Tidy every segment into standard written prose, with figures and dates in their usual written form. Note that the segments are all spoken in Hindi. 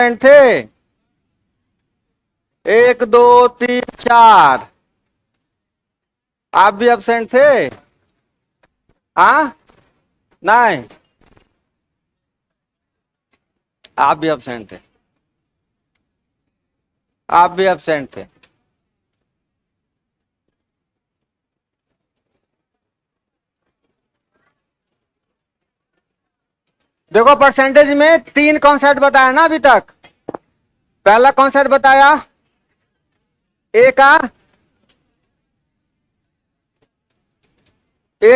थे? 1 2 3 4। आप भी एब्सेंट थे? हाँ, नहीं, आप भी एब्सेंट थे, आप भी एब्सेंट थे। देखो परसेंटेज में 3 कॉन्सेप्ट बताया ना अभी तक। पहला कॉन्सेप्ट बताया ए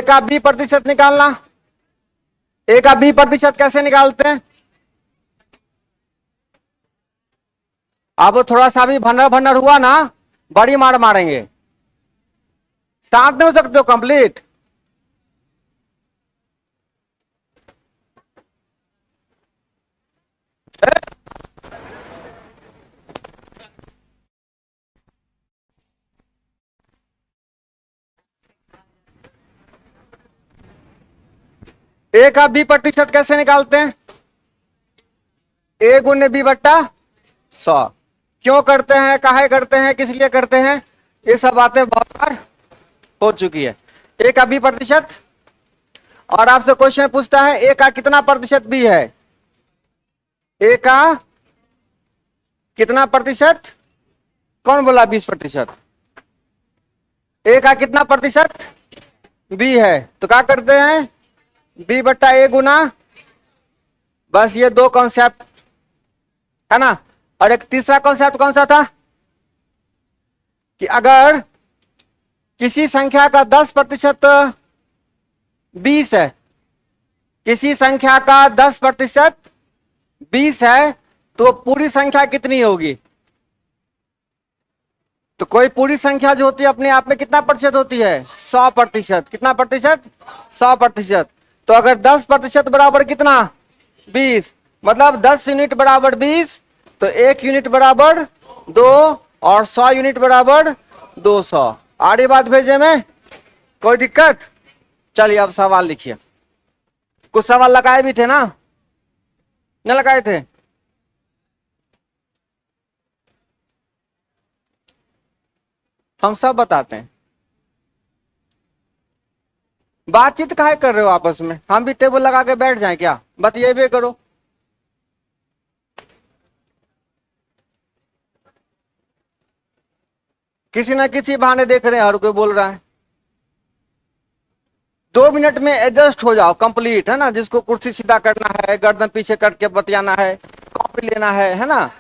का बी प्रतिशत निकालना। ए का बी प्रतिशत कैसे निकालते हैं? अब थोड़ा सा भी भंडर भंडर हुआ ना, बड़ी मार मारेंगे। साथ नहीं हो सकते हो कंप्लीट? ए का बी प्रतिशत कैसे निकालते हैं? ए गुने बी बट्टा 100। क्यों करते हैं, काहे करते हैं, किस लिए करते हैं, ये सब बातें बहुत बार हो चुकी है। ए का बी प्रतिशत, और आपसे क्वेश्चन पूछता है ए का कितना प्रतिशत बी है? ए का कितना प्रतिशत? कौन बोला 20%? ए का कितना प्रतिशत बी है? तो क्या करते हैं, बी बट्टा ए गुना, बस ये 2 कॉन्सेप्ट है ना। और एक तीसरा कॉन्सेप्ट कौन सा था कि अगर किसी संख्या का 10% 20 है, किसी संख्या का 10% 20 है, तो पूरी संख्या कितनी होगी? तो कोई पूरी संख्या जो होती है अपने आप में कितना प्रतिशत होती है? 100%। कितना प्रतिशत? 100%। तो अगर 10% बराबर कितना? 20, मतलब 10 यूनिट बराबर 20, तो 1 यूनिट बराबर 2, और 100 यूनिट बराबर 200। आ रही बात भेजे में? कोई दिक्कत? चलिए अब सवाल लिखिए। कुछ सवाल लगाए भी थे ना, न लगाए थे? हम सब बताते हैं। बातचीत काहे कर रहे हो आपस में? हम भी टेबल लगा के बैठ जाएं क्या? बतिए भी करो। किसी ना किसी बहाने देख रहे हैं हर कोई बोल रहा है। 2 मिनट में एडजस्ट हो जाओ कंप्लीट, है ना। जिसको कुर्सी सीधा करना है, गर्दन पीछे करके बतियाना है, कॉपी लेना है ना।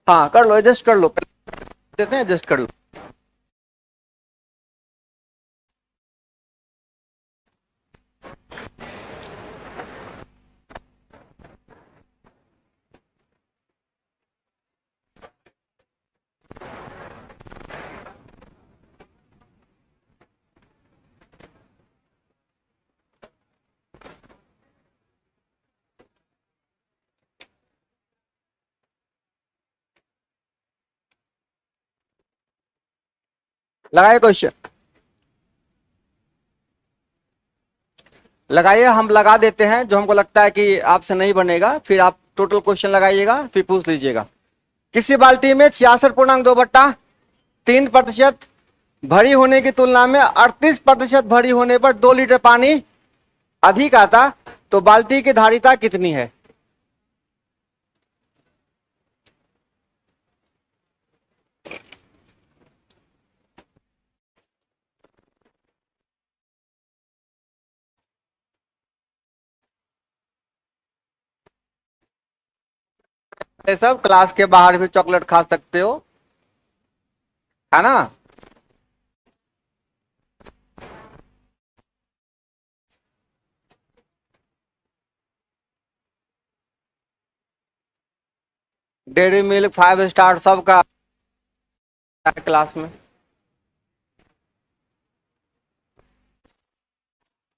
हाँ कर लो, एडजस्ट कर लो, देते हैं, एडजस्ट कर लो। लगाइए क्वेश्चन, लगाइए। हम लगा देते हैं जो हमको लगता है कि आपसे नहीं बनेगा, फिर आप टोटल क्वेश्चन लगाइएगा, फिर पूछ लीजिएगा। किसी बाल्टी में 66.2/3% भरी होने की तुलना में 38% भरी होने पर 2 लीटर पानी अधिक आता, तो बाल्टी की धारिता कितनी है? ये सब क्लास के बाहर भी चॉकलेट खा सकते हो, है ना। डेयरी मिल्क 5 स्टार सबका क्लास में।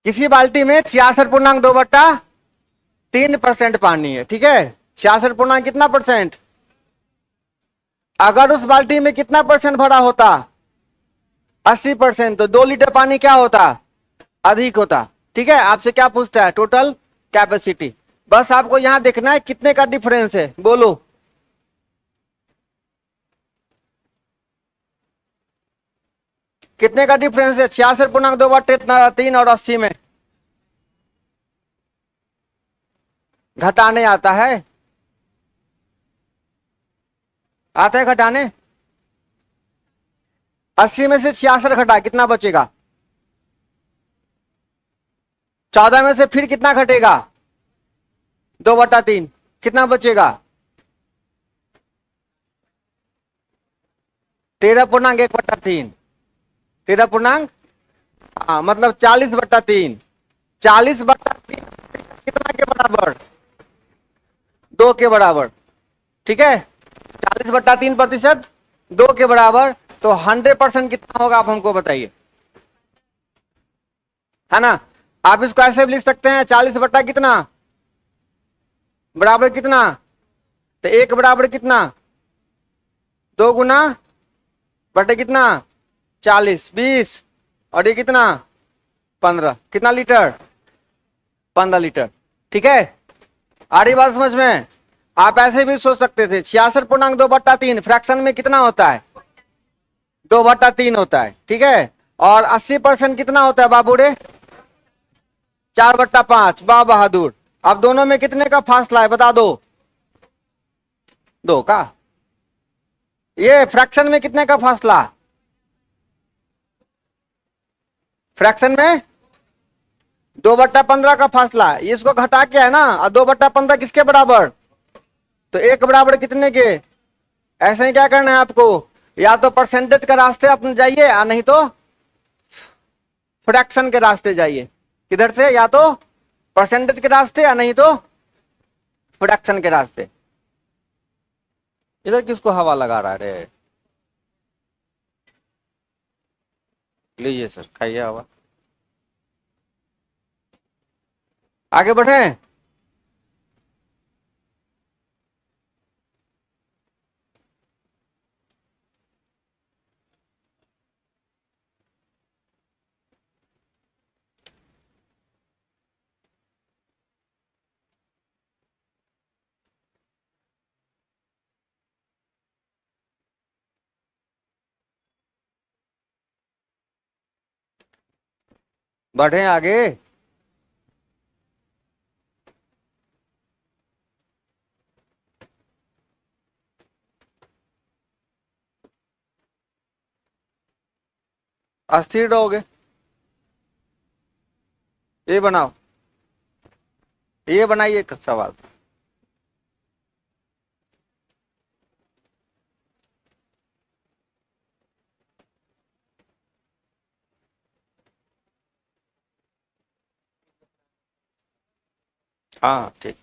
किसी बाल्टी में 66.2/3% पानी है, ठीक है। 66 पूर्णांक कितना परसेंट? अगर उस बाल्टी में कितना परसेंट भरा होता? 80%, तो 2 लीटर पानी क्या होता? अधिक होता। ठीक है, आपसे क्या पूछता है? Total capacity. बस आपको यहां देखना है कितने का डिफरेंस है, बोलो। कितने का डिफरेंस है? 66.2/3 और 80 में घटाने आता है, आता है घटाने। 80 में से 66 घटा कितना बचेगा? 14 में से फिर कितना घटेगा? 2/3 कितना बचेगा? 13.1/3। 13 हाँ मतलब 40/3। 40/3 कितना के बराबर? 2 के बराबर। ठीक है, 40/3% 2 के बराबर। तो 100% कितना होगा आप हमको बताइए, है ना। आप इसको ऐसे भी लिख सकते हैं, 40 बट्टा कितना बराबर कितना, तो 1 बराबर कितना, 2 गुना बटे कितना 40, 20 और ये कितना 15, कितना लीटर? 15 लीटर। ठीक है, आ रही बात समझ में। आप ऐसे भी सोच सकते थे 66.2/3 फ्रैक्शन में कितना होता है? 2/3 होता है। ठीक है, और 80% कितना होता है बाबू रे? 4/5। वाह बहादुर। अब दोनों में कितने का फासला है बता दो? 2 का। ये फ्रैक्शन में कितने का फासला? फ्रैक्शन में 2/15 का फासला है। इसको घटा के है ना, और 2/15 किसके बराबर? तो 1 बराबर कितने के? ऐसे ही क्या करना है आपको, या तो परसेंटेज का रास्ते अपने जाइए या नहीं तो फ्रैक्शन के रास्ते जाइए। किधर से? या तो परसेंटेज के रास्ते या नहीं तो फ्रैक्शन के रास्ते। इधर किसको हवा लगा रहा है रे? लीजिए सर, खाइए हवा। आगे बढ़े। बढ़े आगे। अस्थिर रहोगे। ये बनाओ, ये बनाइए एक सवाल। हाँ ठीक।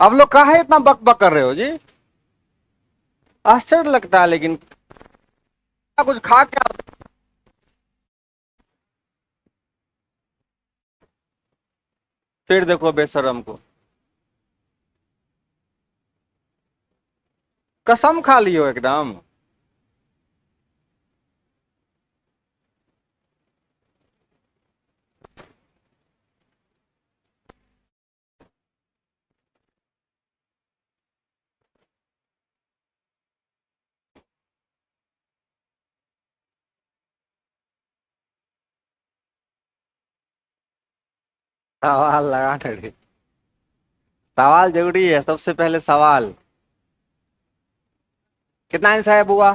आप लोग काहे इतना बक बक कर रहे हो जी? आश्चर्य लगता है, लेकिन कुछ खा क्या? फिर देखो बेशरम को, कसम खा लियो एकदम। सवाल लगा रहे, सवाल जरूरी है। सबसे पहले सवाल, कितना आंसर है बुआ?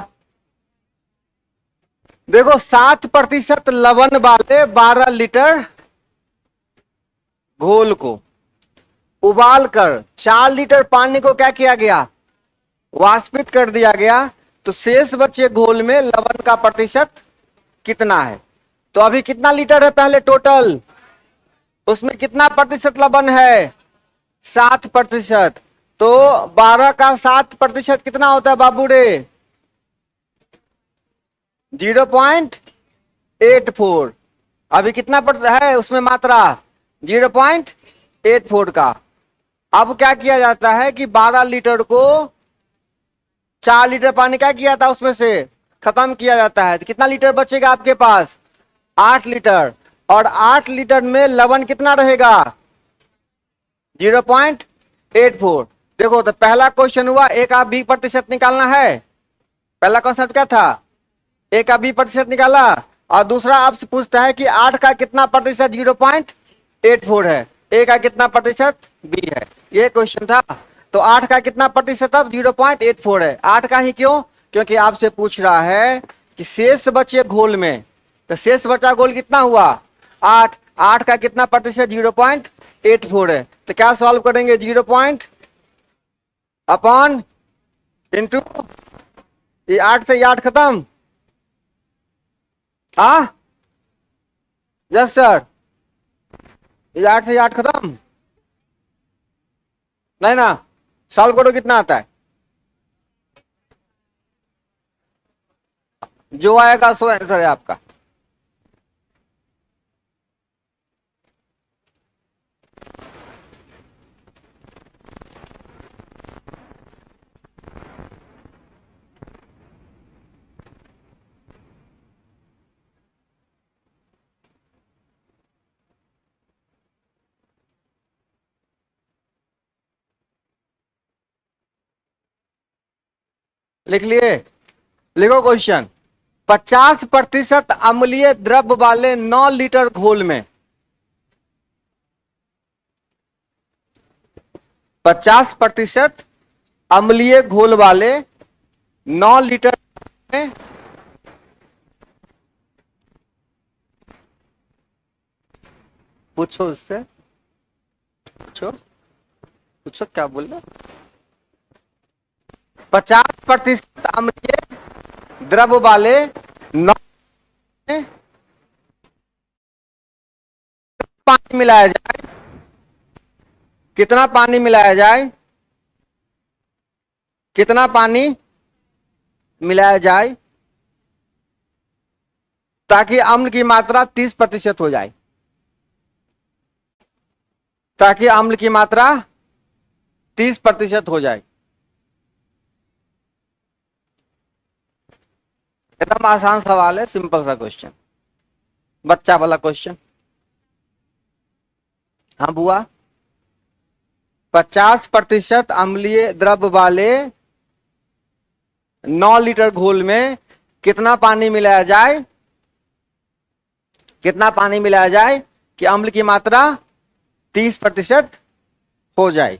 देखो 7% लवण वाले 12 लीटर घोल को उबाल कर 4 लीटर पानी को क्या किया गया? वाष्पित कर दिया गया। तो शेष बचे घोल में लवण का प्रतिशत कितना है? तो अभी कितना लीटर है पहले टोटल? उसमें कितना प्रतिशत लवण है? 7%। तो 12 का 7% कितना होता है बाबू रे? 0.84। अभी कितना प्रतिशत है उसमें मात्रा? 0.84 का। अब क्या किया जाता है कि 12 लीटर को 4 लीटर पानी क्या किया था उसमें से खत्म किया जाता है, तो कितना लीटर बचेगा आपके पास? 8 लीटर। और 8 लीटर में लवण कितना रहेगा? 0.84। देखो तो पहला क्वेश्चन हुआ ए का बी प्रतिशत निकालना है। पहला कॉन्सेप्ट क्या था? ए का बी प्रतिशत निकाला। और दूसरा आपसे पूछता है कि 8 का कितना प्रतिशत 0.84 है, ए का कितना प्रतिशत बी है, ये क्वेश्चन था। तो 8 का कितना प्रतिशत अब 0.84 है। 8 का ही क्यों? क्योंकि आपसे पूछ रहा है कि शेष बचे घोल में, तो शेष बचा घोल कितना हुआ? 8। 8 का कितना प्रतिशत? 0.84 है। तो क्या सॉल्व करेंगे? 0 पॉइंट अपॉन इंटू, ये 8 से 8 खत्म। हाँ यस सर, ये 8 से 8 खत्म नहीं ना? सॉल्व करो कितना आता है? जो आएगा सो आंसर है आपका। लिख लिए? लिखो क्वेश्चन। 50% अम्लीय द्रव वाले 9 लीटर घोल में, 50% अम्लीय घोल वाले 9 लीटर में पूछो उससे, पूछो पूछो क्या बोल रहे? 50% अम्लीय द्रव वाले 9 में पानी मिलाया जाए। कितना पानी मिलाया जाए? कितना पानी मिलाया जाए ताकि अम्ल की मात्रा 30% हो जाए? ताकि अम्ल की मात्रा 30% हो जाए। एकदम आसान सवाल है, सिंपल सा क्वेश्चन, बच्चा वाला क्वेश्चन। हाँ बुआ, 50% अम्लीय द्रव वाले 9 लीटर घोल में कितना पानी मिलाया जाए? कितना पानी मिलाया जाए कि अम्ल की मात्रा 30% हो जाए?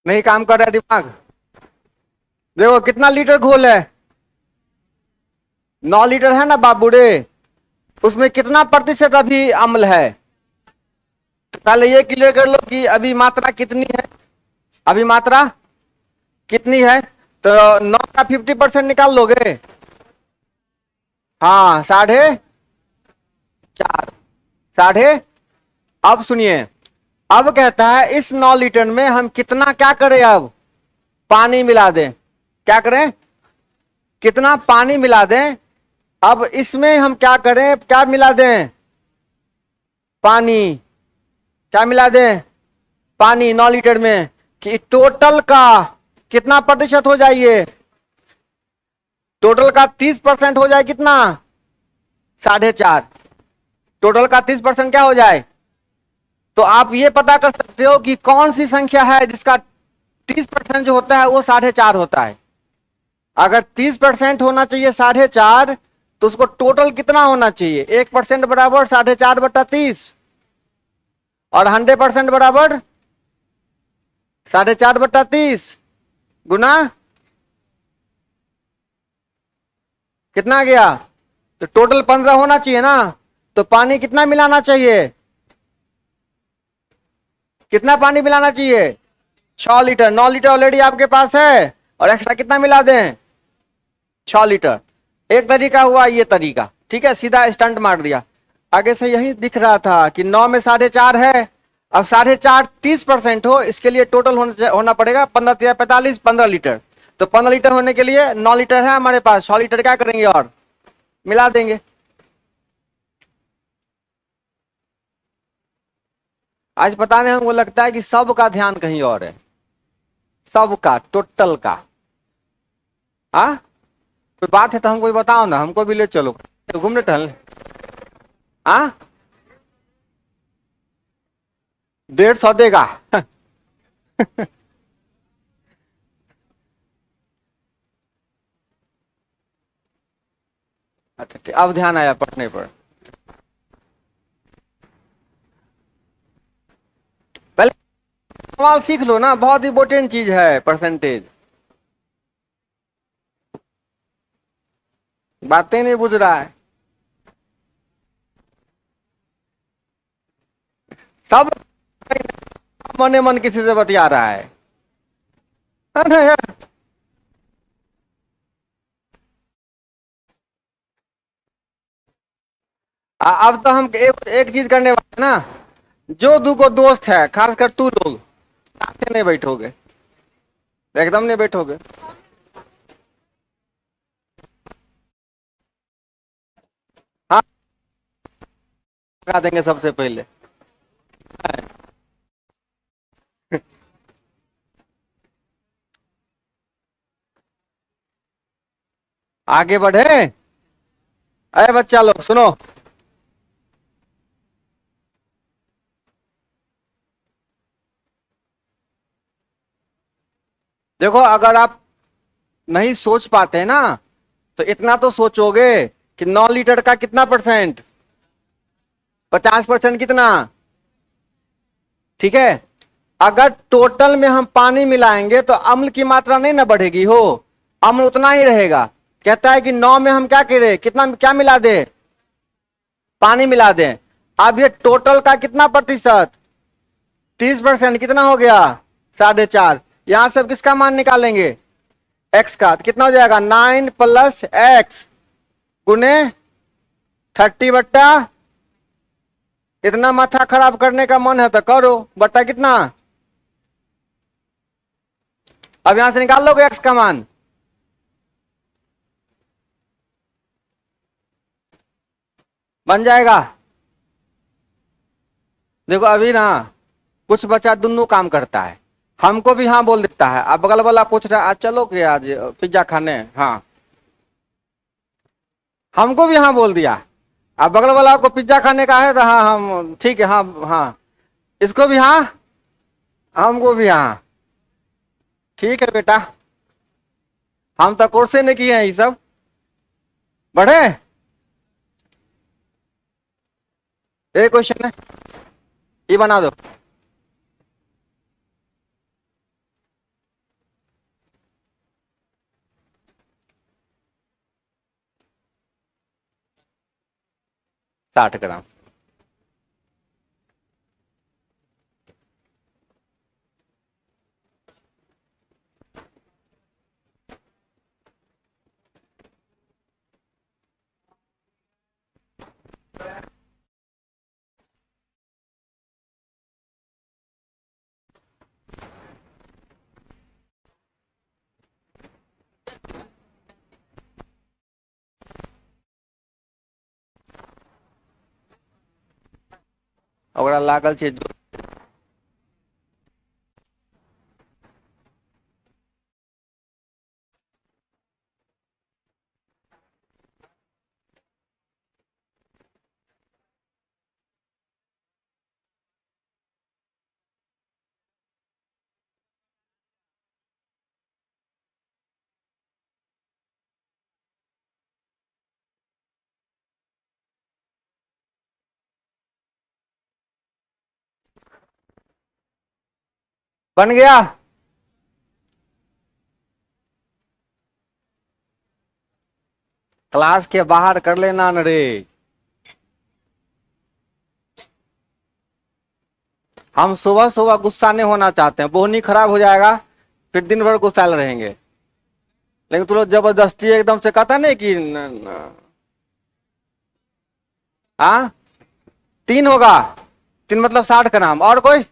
नहीं काम कर रहा है दिमाग? देखो कितना लीटर घोल है? 9 लीटर है ना बाबूड़े, उसमें कितना प्रतिशत अभी अम्ल है? पहले ये क्लियर कर लो कि अभी मात्रा कितनी है। अभी मात्रा कितनी है? तो 9 का 50% निकाल लोगे? हाँ 4.5। 4.5। अब सुनिए, अब कहता है इस 9 लीटर में हम कितना क्या करें? अब पानी मिला दें। क्या करें? कितना पानी मिला दें? अब इसमें हम क्या करें? क्या मिला दें? पानी, क्या मिला दें, पानी 9 लीटर में, कि टोटल का कितना प्रतिशत हो जाइए, टोटल का 30% हो जाए, कितना, 4.5, टोटल का 30% क्या हो जाए। तो आप ये पता कर सकते हो कि कौन सी संख्या है जिसका 30% जो होता है वो 4.5 होता है। अगर 30% होना चाहिए 4.5, तो उसको टोटल कितना होना चाहिए, 1% बराबर 4.5/30, और 100% बराबर 4.5/30 गुना कितना गया, तो टोटल 15 होना चाहिए ना। तो पानी कितना मिलाना चाहिए, कितना पानी मिलाना चाहिए, 6 लीटर। 9 लीटर ऑलरेडी आपके पास है, और एक्स्ट्रा कितना मिला दें, 6 लीटर। एक तरीका हुआ ये तरीका, ठीक है, सीधा स्टंट मार दिया। आगे से यही दिख रहा था कि 9 में 4.5 है। अब 4.5 30% हो, इसके लिए टोटल होना पड़ेगा 15×45 15 लीटर। तो 15 लीटर होने के लिए 9 लीटर है हमारे पास, 6 लीटर क्या करेंगे और मिला देंगे। आज पता नहीं, हमको लगता है कि सबका ध्यान कहीं और है, सबका, टोटल का। हाँ, कोई बात है तो हमको भी बताओ ना, हमको भी ले चलो तो घूमने टहलने। हाँ, 150 देगा। अच्छा ठीक, अब ध्यान आया पढ़ने पर। पहले सवाल सीख लो ना, बहुत इंपॉर्टेंट चीज है परसेंटेज। बातें नहीं बुझ रहा है, सब मने मन किसी से बतिया रहा है ना यार। अब तो हम एक चीज करने वाले हैं ना, जो दू को दोस्त है, खासकर तू लोग साथ नहीं बैठोगे, एकदम नहीं बैठोगे। हाँ, लगा देंगे सबसे पहले। आगे बढ़े। अरे बच्चा लोग सुनो, देखो अगर आप नहीं सोच पाते ना, तो इतना तो सोचोगे कि 9 लीटर का कितना परसेंट, 50% कितना, ठीक है। अगर टोटल में हम पानी मिलाएंगे तो अम्ल की मात्रा नहीं ना बढ़ेगी हो, अम्ल उतना ही रहेगा। कहता है कि 9 में हम क्या करें, कितना क्या मिला दे, पानी मिला दें। अब ये टोटल का कितना प्रतिशत, 30%, कितना हो गया, 4.5। यहां से अब किसका मान निकालेंगे, एक्स का। तो कितना हो जाएगा, 9 + x गुने 30/, इतना माथा खराब करने का मन है तो करो, बट्टा कितना। अब यहां से निकाल लोगे एक्स का मान, बन जाएगा। देखो अभी ना कुछ बच्चा दोनों काम करता है, हमको भी हाँ बोल देता है, अब बगल वाला पूछ रहा है आज चलोगे आज पिज्जा खाने, हाँ, हमको भी हाँ बोल दिया। अब बगल वाला को पिज्जा खाने का है तो हाँ हम ठीक है, हाँ हाँ, इसको भी हाँ, हमको भी हाँ, ठीक है बेटा, हम तो कोर्से ने किए हैं ये सब। बढ़े, एक क्वेश्चन है, ये बना दो। साठ ग्राम। ओकरा लागल छै बन गया। क्लास के बाहर कर लेना न रे। हम सुबह सुबह गुस्सा नहीं होना चाहते हैं, बोहनी खराब हो जाएगा, फिर दिन भर गुस्साल रहेंगे। लेकिन तू लोग जबरदस्ती एकदम से कहता नहीं कि हाँ 3 होगा, 3 मतलब 60 का नाम। और कोई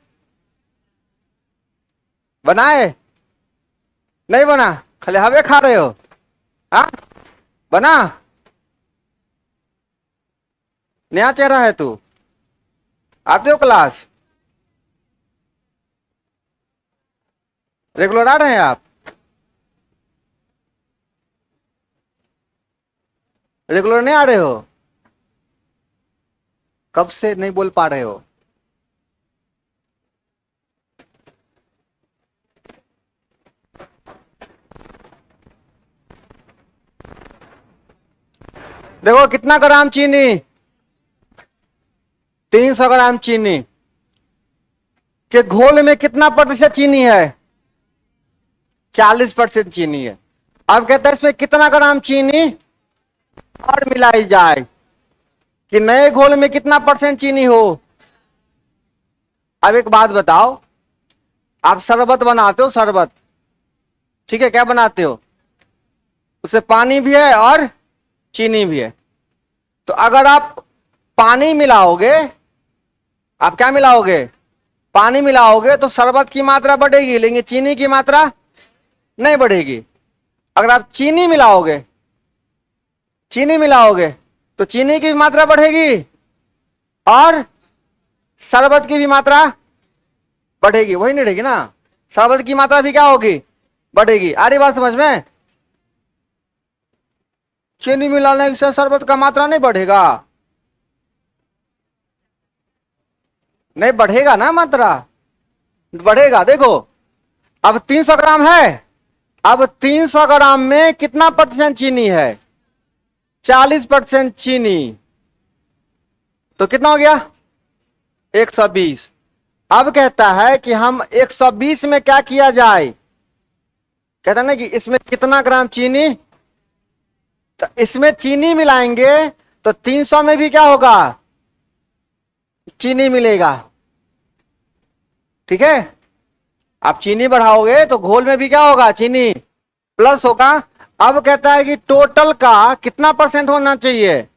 बनाए? नहीं बना, खाली हवे खा रहे हो। हाँ बना, नया चेहरा है तू, आते हो क्लास, रेगुलर आ रहे हैं आप, रेगुलर नहीं आ रहे हो? कब से नहीं बोल पा रहे हो? देखो कितना ग्राम चीनी, 300 ग्राम चीनी के घोल में कितना प्रतिशत चीनी है? 40% चीनी है। अब कहते हैं इसमें कितना ग्राम चीनी और मिलाई जाए कि नए घोल में कितना % चीनी हो। अब एक बात बताओ, आप शरबत बनाते हो, शरबत, ठीक है, क्या बनाते हो? उससे पानी भी है और चीनी भी है। तो अगर आप पानी मिलाओगे, आप क्या मिलाओगे? पानी मिलाओगे तो शरबत की मात्रा बढ़ेगी, लेकिन चीनी की मात्रा नहीं बढ़ेगी। अगर आप चीनी मिलाओगे, चीनी मिलाओगे तो चीनी की भी मात्रा बढ़ेगी और शरबत की भी मात्रा बढ़ेगी, वही नहीं रहेगी ना, शरबत की मात्रा भी क्या होगी? बढ़ेगी। आ रही बात समझ में? चीनी मिलाने से शरबत का मात्रा नहीं बढ़ेगा, नहीं बढ़ेगा ना मात्रा, बढ़ेगा। देखो अब 300 ग्राम है, अब 300 ग्राम में कितना % चीनी है? 40% चीनी, तो कितना हो गया? 120। अब कहता है कि हम 120 में क्या किया जाए, कहता है ना कि इसमें कितना ग्राम चीनी, तो इसमें चीनी मिलाएंगे तो 300 में भी क्या होगा? चीनी मिलेगा, ठीक है। आप चीनी बढ़ाओगे तो घोल में भी क्या होगा? चीनी प्लस होगा। अब कहता है कि टोटल का कितना % होना चाहिए?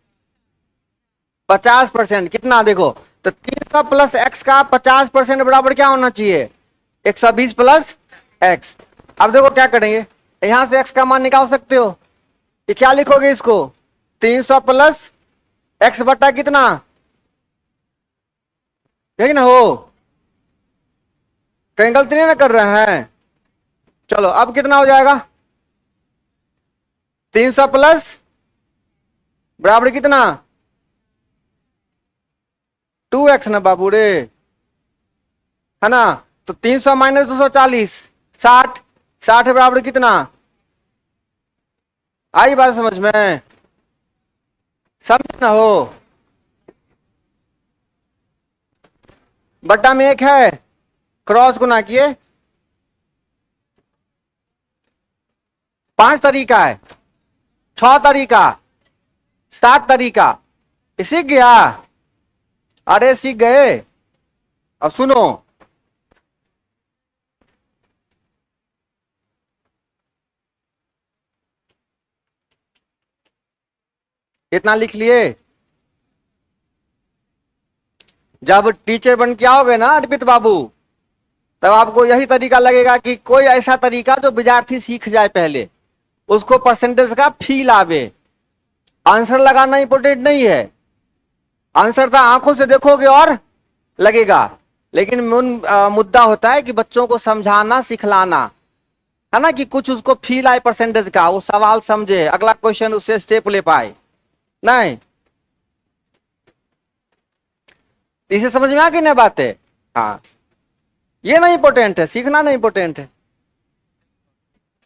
50%। कितना? देखो तो 300 प्लस एक्स का 50% बराबर क्या होना चाहिए? 120 प्लस एक्स। अब देखो क्या करेंगे, यहां से एक्स का मान निकाल सकते हो, ये क्या लिखोगे इसको? 300 प्लस एक्स बटा कितना, ठीक ना हो, कहीं गलती नहीं ना कर रहे हैं? चलो अब कितना हो जाएगा? 300 प्लस बराबर कितना? 2x ना बाबू रे, है ना। तो 300 माइनस 240, 60, 60 बराबर कितना? आई बात समझ में? समझ ना हो, बट्टा में 1 है, क्रॉस गुना किए। 5 तरीका है, 6 तरीका, 7 तरीका, सीख गया? अरे सीख गए। अब सुनो, इतना लिख लिए। जब टीचर बन के आओगे ना अर्पित बाबू, तब आपको यही तरीका लगेगा कि कोई ऐसा तरीका जो विद्यार्थी सीख जाए, पहले उसको परसेंटेज का फील आवे। आंसर लगाना इंपोर्टेंट नहीं है, आंसर तो आंखों से देखोगे और लगेगा। लेकिन मुद्दा होता है कि बच्चों को समझाना सिखलाना, है ना, कि कुछ उसको फील आए परसेंटेज का, वो सवाल समझे, अगला क्वेश्चन उससे स्टेप ले पाए। नहीं, इसे समझ में आ गई ना बातें? हाँ, ये नहीं इंपॉर्टेंट है, सीखना नहीं इंपॉर्टेंट है।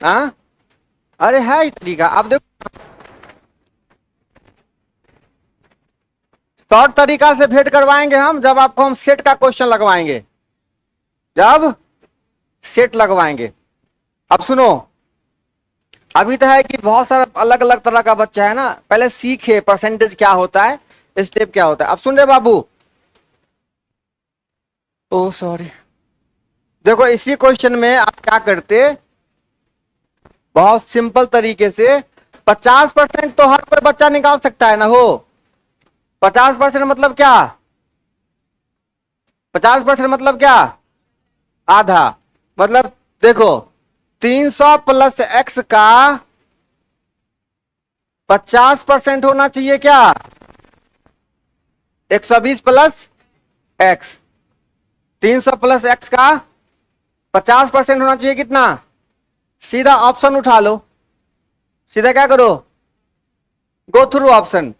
हाँ, अरे है ही तरीका। अब देखो, शॉर्ट तरीका से भेंट करवाएंगे हम जब आपको हम सेट का क्वेश्चन लगवाएंगे, जब सेट लगवाएंगे। अब सुनो, अभी तो है कि बहुत सारा अलग अलग तरह का बच्चा है ना, पहले सीखे परसेंटेज क्या होता है, स्टेप क्या होता है। अब सुन रहे बाबू? ओ सॉरी। देखो, इसी क्वेश्चन में आप क्या करते, बहुत सिंपल तरीके से 50% तो हर कोई बच्चा निकाल सकता है ना हो। 50% मतलब क्या? 50% मतलब क्या? आधा। मतलब देखो, 300 प्लस एक्स का 50% होना चाहिए क्या? 120 प्लस एक्स। 300 प्लस एक्स का 50% होना चाहिए कितना? सीधा ऑप्शन उठा लो, सीधा क्या करो, गो थ्रू ऑप्शन।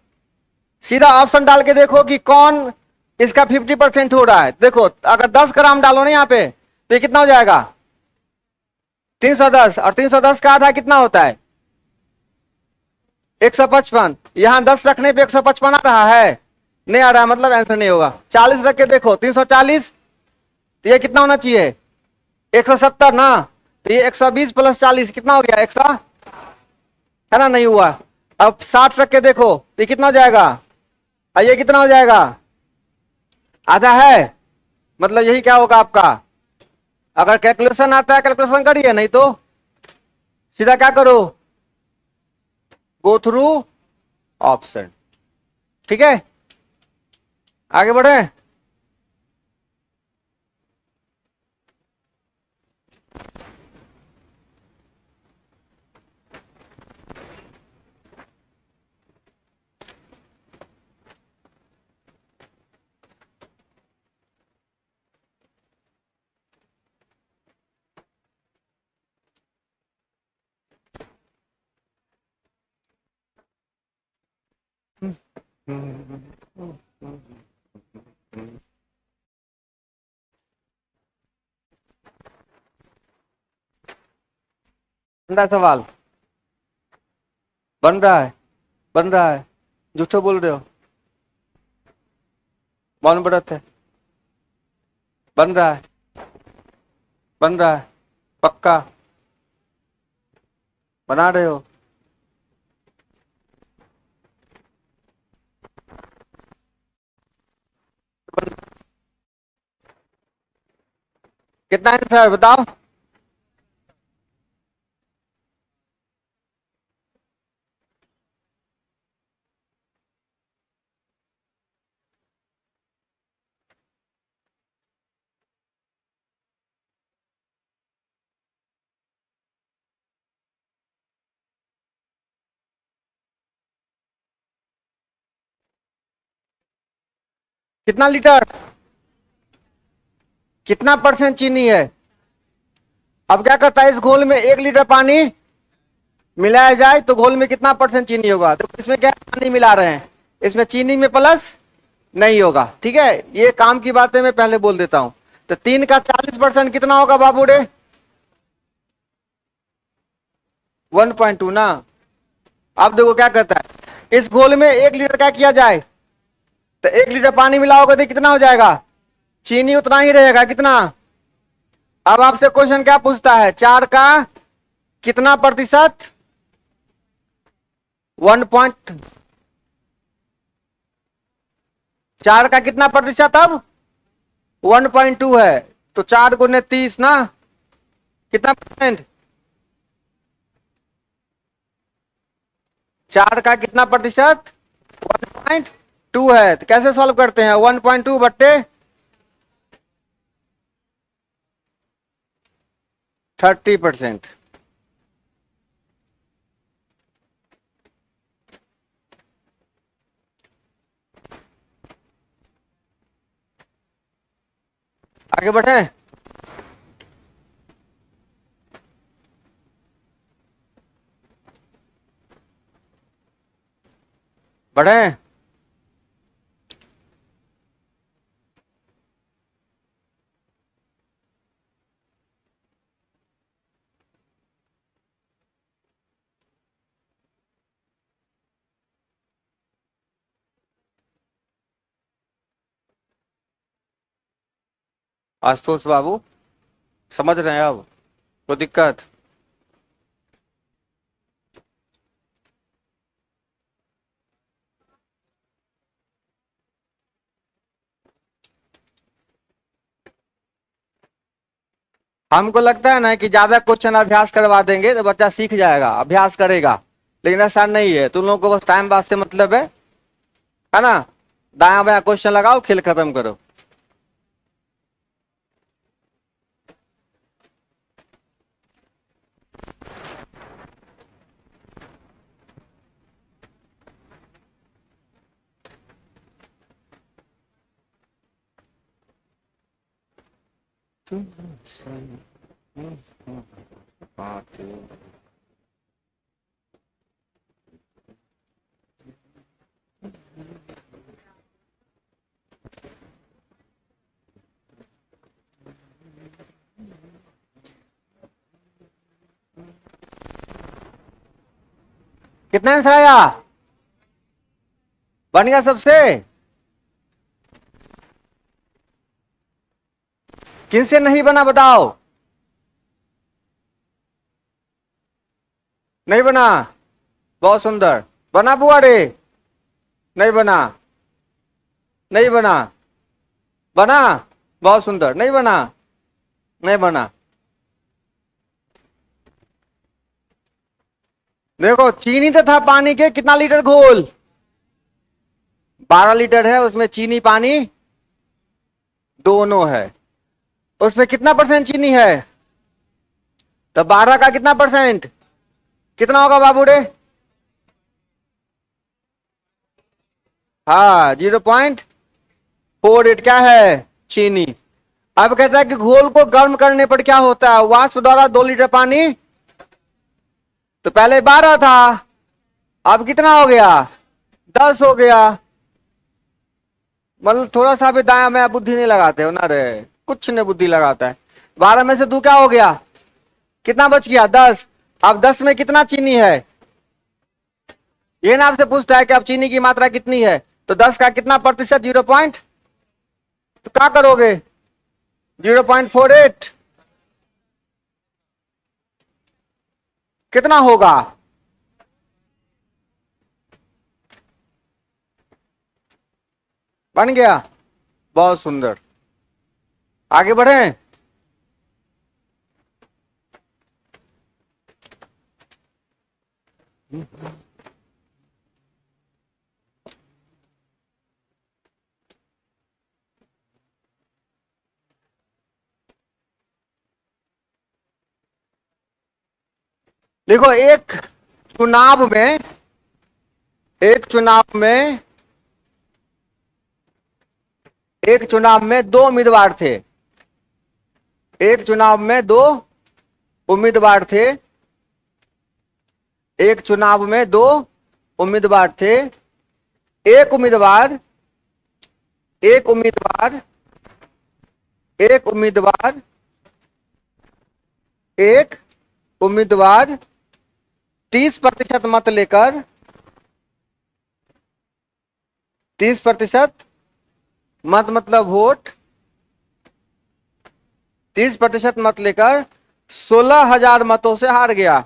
सीधा ऑप्शन डाल के देखो कि कौन इसका 50% हो रहा है। देखो, अगर 10 ग्राम डालो ना यहाँ पे, तो ये कितना हो जाएगा? 310। और 310 का आधा कितना होता है? 155। यहां 10 रखने पे 155 आ रहा है? नहीं आ रहा है, मतलब आंसर नहीं होगा। 40 रख के देखो, 340, तो ये कितना होना चाहिए? 170 ना। तो ये 120 प्लस 40 कितना हो गया? 100, है ना? नहीं हुआ। अब 60 रख के देखो, तो ये कितना हो जाएगा? और ये कितना हो जाएगा? आधा है। मतलब यही क्या होगा आपका? अगर कैलकुलेशन आता है कैलकुलेशन करिए, नहीं तो सीधा क्या करो, गो थ्रू ऑप्शन। ठीक है, आगे बढ़े। सवाल बन रहा है, बन रहा है, झूठो बोल रहे हो, मौन व्रत है, बन रहा है, बन रहा है, पक्का बना रहे हो? कितना आंसर बताओ? कितना लीटर, कितना परसेंट चीनी है? अब क्या करता है, इस घोल में 1 लीटर पानी मिलाया जाए तो घोल में कितना परसेंट चीनी होगा? तो इसमें क्या पानी मिला रहे हैं, इसमें चीनी में प्लस नहीं होगा। ठीक है, ये काम की बातें मैं पहले बोल देता हूं। तो 3 का 40% कितना होगा बाबू रे? 1.2 ना। अब देखो क्या कहता है, इस घोल में 1 लीटर क्या किया जाए, तो 1 लीटर पानी मिलाओगे तो कितना हो जाएगा? चीनी उतना ही रहेगा, कितना? अब आपसे क्वेश्चन क्या पूछता है, 4 का कितना प्रतिशत? 4 का कितना प्रतिशत? अब 1.2 है, तो 4 × 30 ना, कितना परसेंट? 4 का कितना प्रतिशत? 1.2 है। तो कैसे सॉल्व करते हैं, 1.2 बट्टे 30%। आगे बढ़े। बढ़े। आशुतोष बाबू समझ रहे हैं अब? कोई दिक्कत? हमको लगता है ना कि ज्यादा क्वेश्चन अभ्यास करवा देंगे तो बच्चा सीख जाएगा, अभ्यास करेगा। लेकिन ऐसा नहीं है, तुम लोगों को बस टाइम पास से मतलब है ना? दाया बाया क्वेश्चन लगाओ, खेल खत्म करो। कितना आंसर आया? बन गया सबसे? किनसे नहीं बना बताओ? नहीं बना? बहुत सुंदर। बना बुआ रे? नहीं बना? नहीं बना? बना? बहुत सुंदर। नहीं बना? नहीं बना? देखो, चीनी तो था पानी के कितना लीटर घोल? 12 लीटर है, उसमें चीनी पानी दोनों है। उसमें कितना परसेंट चीनी है? तो 12 का कितना परसेंट? कितना होगा बाबू रे? हाँ, 0.48 क्या है? चीनी। अब कहता है कि घोल को गर्म करने पर क्या होता है? वाष्प द्वारा 2 लीटर पानी। तो पहले 12 था, अब कितना हो गया? 10 हो गया। मतलब थोड़ा सा भी दाया में बुद्धि नहीं लगाते हो ना रे? कुछ नहीं बुद्धि लगाता है। 12 में से 2 क्या हो गया? कितना बच गया? 10। अब 10 में कितना चीनी है? ये ना आपसे पूछता है कि अब चीनी की मात्रा कितनी है, तो 10 का कितना प्रतिशत? 0 पॉइंट। तो क्या करोगे? 0.48 कितना होगा? बन गया? बहुत सुंदर। आगे बढ़े। देखो, चुनाव में एक चुनाव में एक चुनाव में 2 उम्मीदवार थे। एक चुनाव में 2 उम्मीदवार थे। एक चुनाव में 2 उम्मीदवार थे। एक उम्मीदवार एक उम्मीदवार एक उम्मीदवार एक उम्मीदवार 30% मत लेकर 30% मत मतलब वोट 30% मत लेकर 16,000 मतों से हार गया।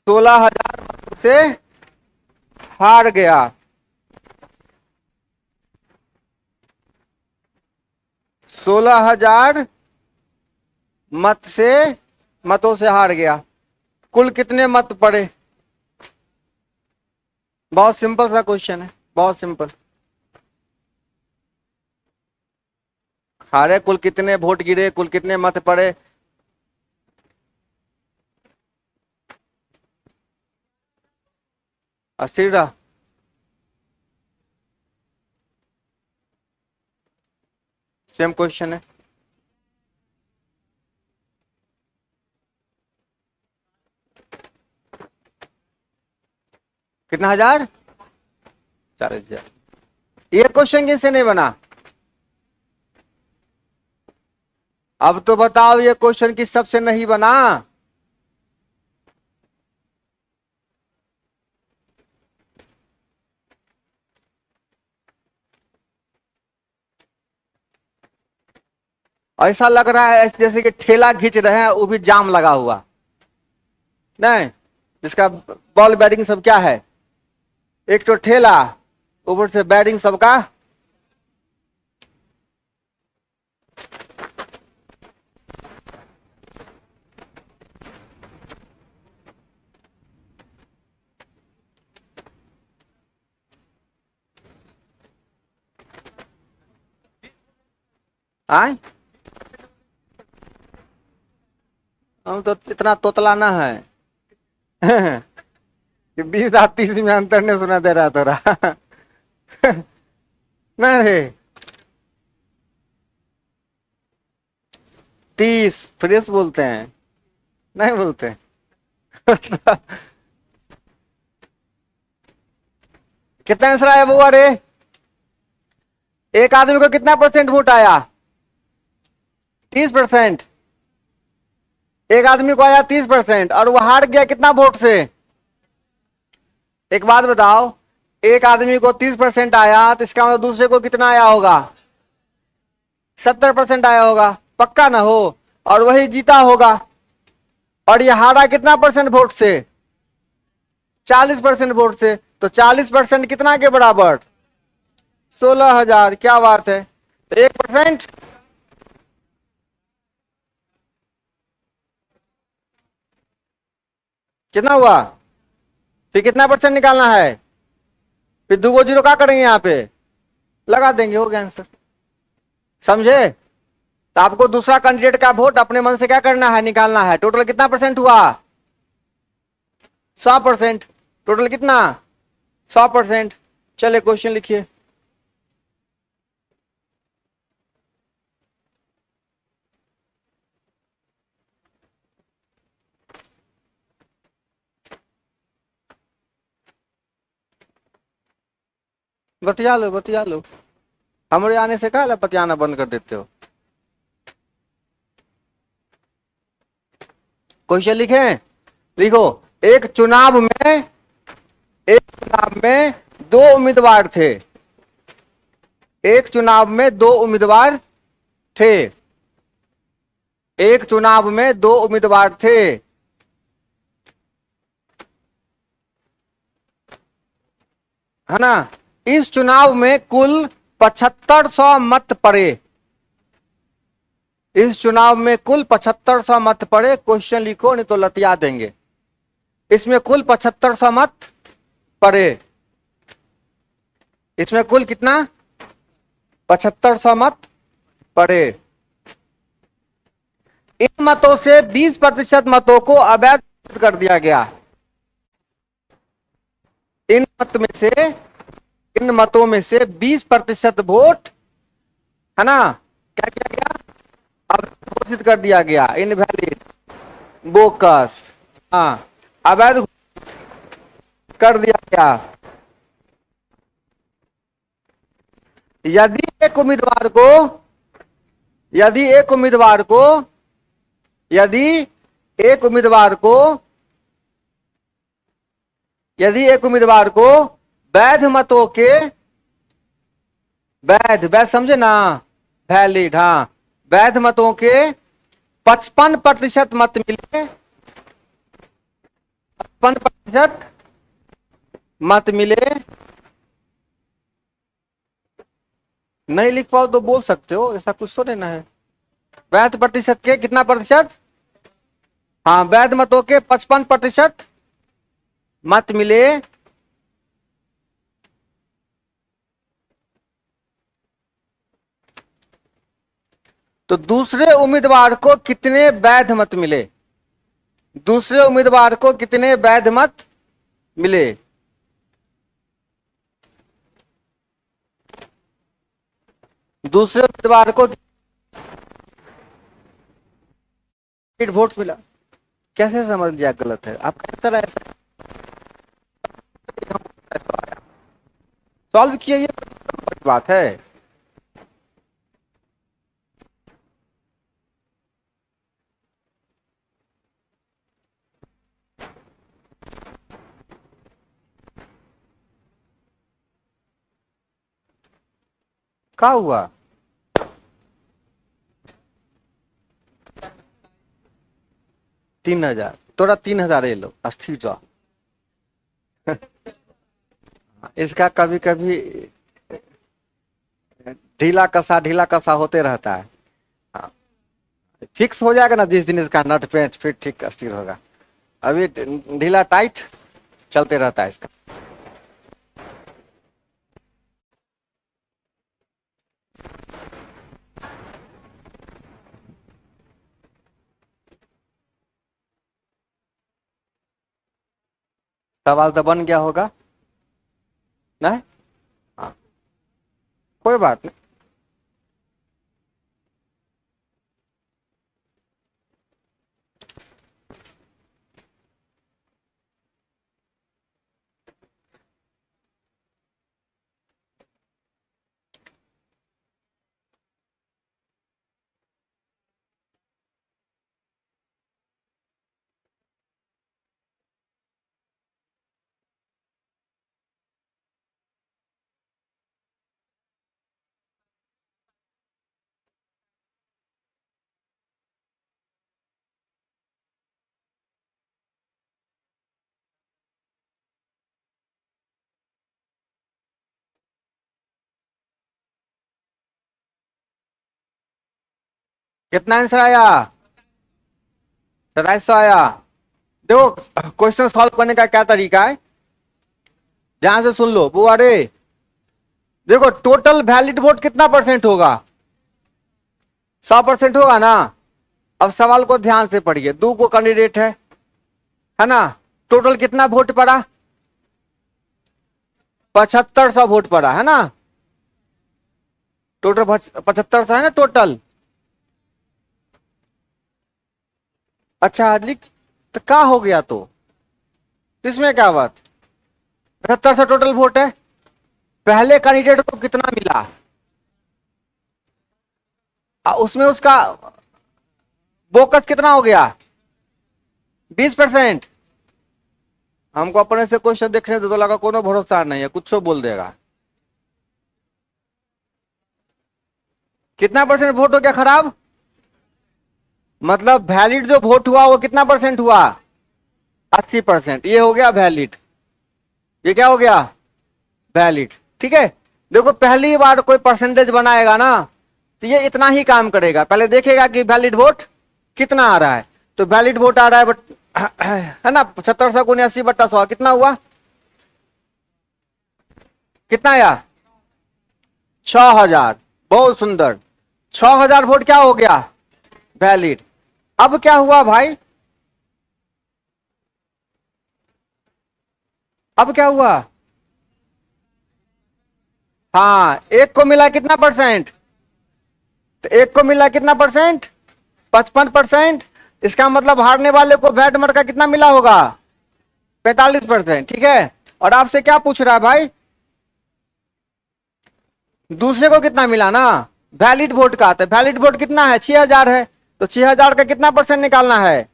16,000 मतों से हार गया। 16,000 मतों से हार गया। कुल कितने मत पड़े? बहुत सिंपल सा क्वेश्चन है, बहुत सिंपल। हारे, कुल कितने वोट गिरे, कुल कितने मत पड़े? अस्थिर। सेम क्वेश्चन है। कितना हजार? 40,000। ये क्वेश्चन किससे नहीं बना? अब तो बताओ ये क्वेश्चन किस सबसे नहीं बना? ऐसा लग रहा है जैसे कि ठेला खींच रहे हैं, वो भी जाम लगा हुआ नहीं, जिसका बॉल बैटिंग सब क्या है, एक तो ठेला, ऊपर से बैटिंग सबका। आए हम तो इतना तोतला ना है कि 20 और 30 में अंतर नहीं सुना दे रहा थोड़ा नहीं 30 फ्रेश बोलते हैं, नहीं बोलते कितना आंसर आया बुआ रे? एक आदमी को कितना परसेंट वोट आया? 30%। एक आदमी को आया 30% और वो हार गया कितना वोट से? एक बात बताओ, एक आदमी को 30% आया तो इसका मतलब दूसरे को कितना आया होगा? 70% आया होगा, पक्का ना हो, और वही जीता होगा। और ये हारा कितना परसेंट वोट से? 40% वोट से। तो 40% कितना के बराबर? 16,000। क्या बात है। तो 1% कितना हुआ? फिर कितना परसेंट निकालना है? फिर 2 को 0 क्या करेंगे यहाँ पे? लगा देंगे, हो गया आंसर। समझे? तो आपको दूसरा कैंडिडेट का वोट अपने मन से क्या करना है? निकालना है। टोटल कितना परसेंट हुआ? 100%। टोटल कितना? 100%। चलिए क्वेश्चन लिखिए। बतिया लो बतिया लो, हमारे आने से कहा बतियाना बंद कर देते हो। क्वेश्चन लिखे, लिखो। एक चुनाव में दो उम्मीदवार थे। एक चुनाव में दो उम्मीदवार थे। एक चुनाव में दो उम्मीदवार थे। है ना? इस चुनाव में कुल 7500 मत पड़े। इस चुनाव में कुल 7500 मत पड़े। क्वेश्चन लिखो नहीं तो लतिया देंगे। इसमें कुल 7500 मत पड़े। इसमें कुल कितना? 7500 मत पड़े। इन मतों से 20% मतों को अवैध कर दिया गया। इन मतों में से 20% वोट, है ना, क्या किया गया? घोषित कर दिया गया, इनवैलिड, बोकस। हाँ, अवैध कर दिया गया। यदि एक उम्मीदवार को यदि एक उम्मीदवार को वैध मतों के, वैध समझे ना, वैलिड, हाँ, वैध मतों के 55% मत मिले, 55% मत मिले। नहीं लिख पाओ तो बोल सकते हो, ऐसा कुछ तो नहीं है। वैध प्रतिशत के कितना प्रतिशत? हाँ, वैध मतों के 55% मत मिले तो दूसरे उम्मीदवार को कितने वैध मत मिले? दूसरे उम्मीदवार को कितने वैध मत मिले? दूसरे उम्मीदवार को वोट मिला। कैसे समझ लिया गलत है? आपका आंसर ऐसा आया, सॉल्व किया, ये बड़ी बात है। क्या हुआ? 3,000, थोड़ा 3,000 ये लो, अस्थिर जाओ। इसका कभी कभी ढीला कसा होते रहता है। हाँ, फिक्स हो जाएगा ना जिस दिन इसका नट पेंच फिर ठीक स्थिर होगा। अभी ढीला टाइट चलते रहता है इसका। सवाल तो बन गया होगा ना? हाँ, कोई बात नहीं। कितना आंसर आया? 2700 आया। देखो, क्वेश्चन सॉल्व करने का क्या तरीका है, ध्यान से सुन लो बुआ रे। देखो, टोटल वैलिड वोट कितना परसेंट होगा? 100% होगा ना? अब सवाल को ध्यान से पढ़िए। दो को कैंडिडेट है ना? टोटल कितना वोट पड़ा? 7500 वोट पड़ा है ना? टोटल 7500 है ना टोटल। अच्छा लिख, तो क्या हो गया? तो इसमें क्या बात? 7500 टोटल वोट है। पहले कैंडिडेट को कितना मिला? उसमें उसका बोकस कितना हो गया? 20%। हमको अपने से क्वेश्चन देखने दो, तो लगा कोनो भरोसा नहीं है, कुछ बोल देगा। कितना परसेंट वोट हो गया खराब? मतलब वैलिड जो वोट हुआ वो कितना परसेंट हुआ? 80%। ये हो गया वैलिड। ये क्या हो गया? वैलिड। ठीक है। देखो, पहली बार कोई परसेंटेज बनाएगा ना, तो ये इतना ही काम करेगा। पहले देखेगा कि वैलिड वोट कितना आ रहा है। तो वैलिड वोट आ रहा है है ना, 7500 × 80/100 कितना हुआ? कितना आया? 6000। बहुत सुंदर। 6000 वोट क्या हो गया? वैलिड। अब क्या हुआ भाई? अब क्या हुआ? हाँ, एक को मिला कितना परसेंट? तो एक को मिला कितना परसेंट? 55%। इसका मतलब हारने वाले को वैट मर का कितना मिला होगा? 45%। ठीक है। और आपसे क्या पूछ रहा है भाई? दूसरे को कितना मिला ना, वैलिड वोट का। तो वैलिड वोट कितना है? 6000 है। तो 6000 का कितना परसेंट निकालना है?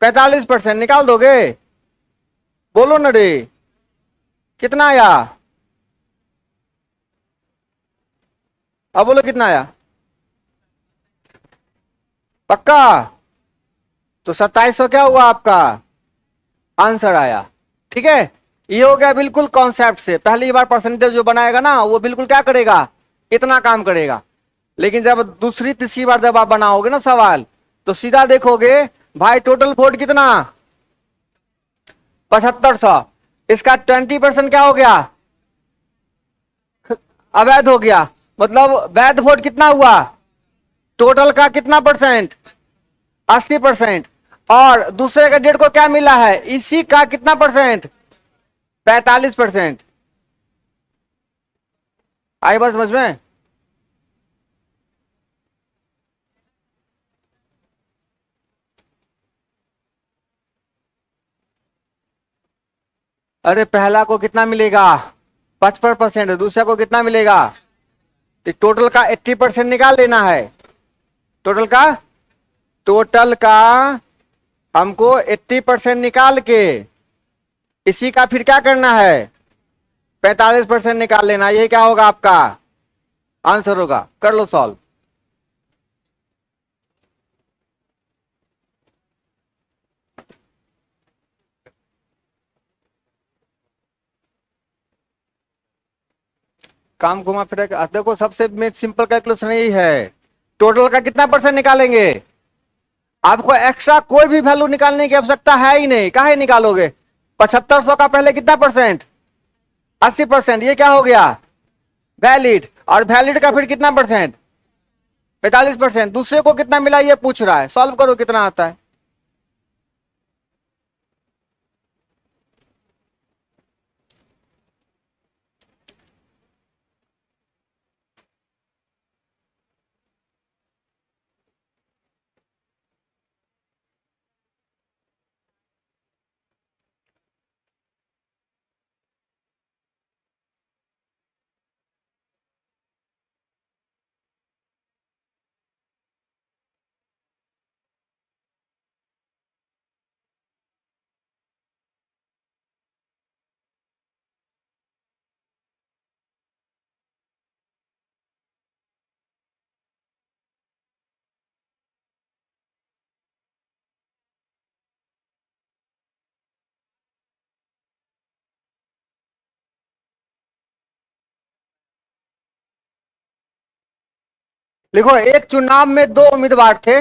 45%। निकाल दोगे? बोलो ना रे, कितना आया? अब बोलो कितना आया? पक्का? तो 2700 क्या हुआ आपका आंसर आया। ठीक है। ये हो गया बिल्कुल कॉन्सेप्ट से। पहली बार परसेंटेज जो बनाएगा ना, वो बिल्कुल क्या करेगा? इतना काम करेगा। लेकिन जब दूसरी तीसरी बार जब आप बनाओगे ना सवाल, तो सीधा देखोगे भाई टोटल वोट कितना? 7500। इसका 20% क्या हो गया? अवैध हो गया। मतलब वैध वोट कितना हुआ? टोटल का कितना परसेंट? 80%। और दूसरे कैंडिडेट को क्या मिला है? इसी का कितना परसेंट? 45%। आई बात समझ में? अरे पहला को कितना मिलेगा 55%, दूसरा को कितना मिलेगा, तो टोटल का 80% निकाल लेना है। टोटल का हमको 80% निकाल के इसी का फिर क्या करना है 45% निकाल लेना। यही क्या होगा आपका आंसर होगा। कर लो सॉल्व। काम घुमा फिरा के देखो, सबसे सिंपल कैलकुलेशन यही है। टोटल का कितना परसेंट निकालेंगे, आपको एक्स्ट्रा कोई भी वैल्यू निकालने की आवश्यकता है ही नहीं। काहे निकालोगे, 7500 का पहले कितना परसेंट 80%, ये क्या हो गया वैलिड, और वैलिड का फिर कितना परसेंट 45%। दूसरे को कितना मिला ये पूछ रहा है, सॉल्व करो कितना आता है। लिखो, एक चुनाव में दो उम्मीदवार थे।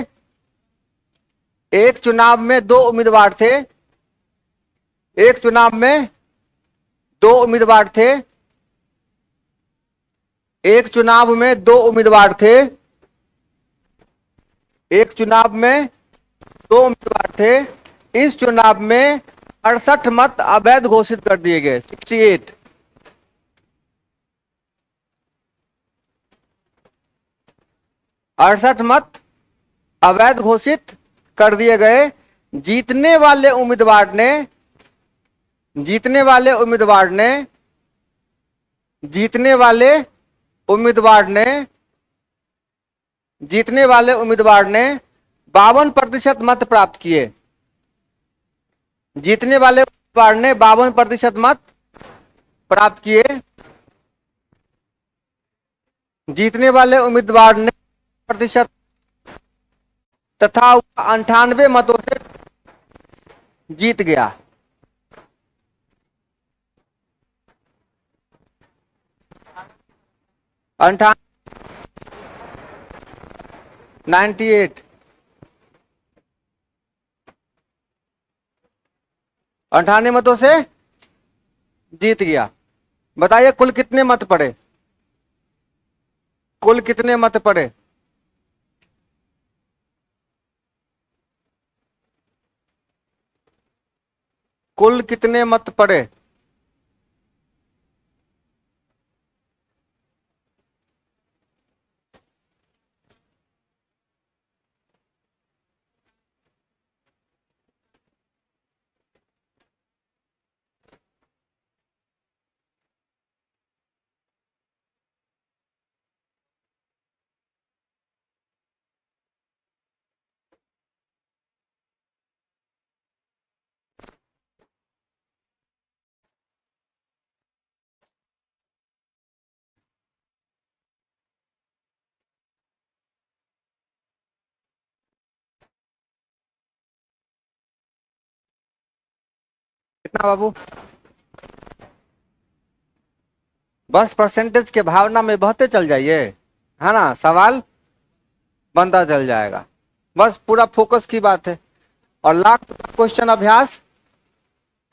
एक चुनाव में दो उम्मीदवार थे। एक चुनाव में दो उम्मीदवार थे। एक चुनाव में दो उम्मीदवार थे। एक चुनाव में दो उम्मीदवार थे। इस चुनाव में 68 मत अवैध घोषित कर दिए गए। 68 68 मत अवैध घोषित कर दिए गए। जीतने वाले उम्मीदवार ने जीतने वाले उम्मीदवार ने जीतने वाले उम्मीदवार ने जीतने वाले उम्मीदवार ने 52% मत प्राप्त किए। जीतने वाले उम्मीदवार ने 52% मत प्राप्त किए। जीतने वाले उम्मीदवार ने प्रतिशत तथा 98 मतों से जीत गया। 98 98 मतों से जीत गया। बताइए कुल कितने मत पड़े, कुल कितने मत पड़े। कुल कितने मत पड़े। कितना बाबू, बस परसेंटेज के भावना में बहते चल जाइए, है ना, सवाल बनता चल जाएगा। बस पूरा फोकस की बात है। और लाख क्वेश्चन अभ्यास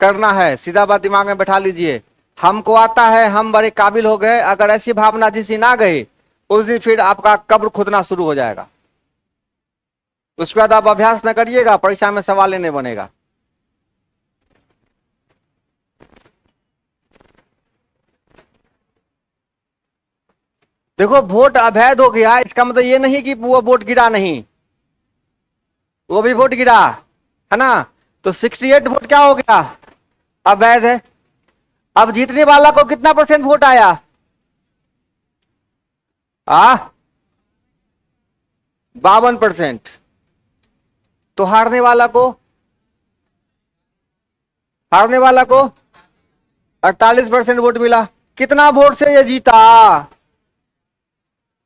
करना है, सीधा बात दिमाग में बैठा लीजिए। हमको आता है, हम बड़े काबिल हो गए, अगर ऐसी भावना जिस दिन आ गई उस दिन फिर आपका कब्र खुदना शुरू हो जाएगा। उसके बाद आप अभ्यास न करिएगा, परीक्षा में सवाल ही नहीं बनेगा। देखो वोट अवैध हो गया, इसका मतलब ये नहीं कि वो वोट गिरा नहीं, वो भी वोट गिरा, है ना। तो 68 वोट क्या हो गया, अवैध है। अब जीतने वाला को कितना परसेंट वोट आया? आ 52%। तो हारने वाला को 48% वोट मिला। कितना वोट से ये जीता?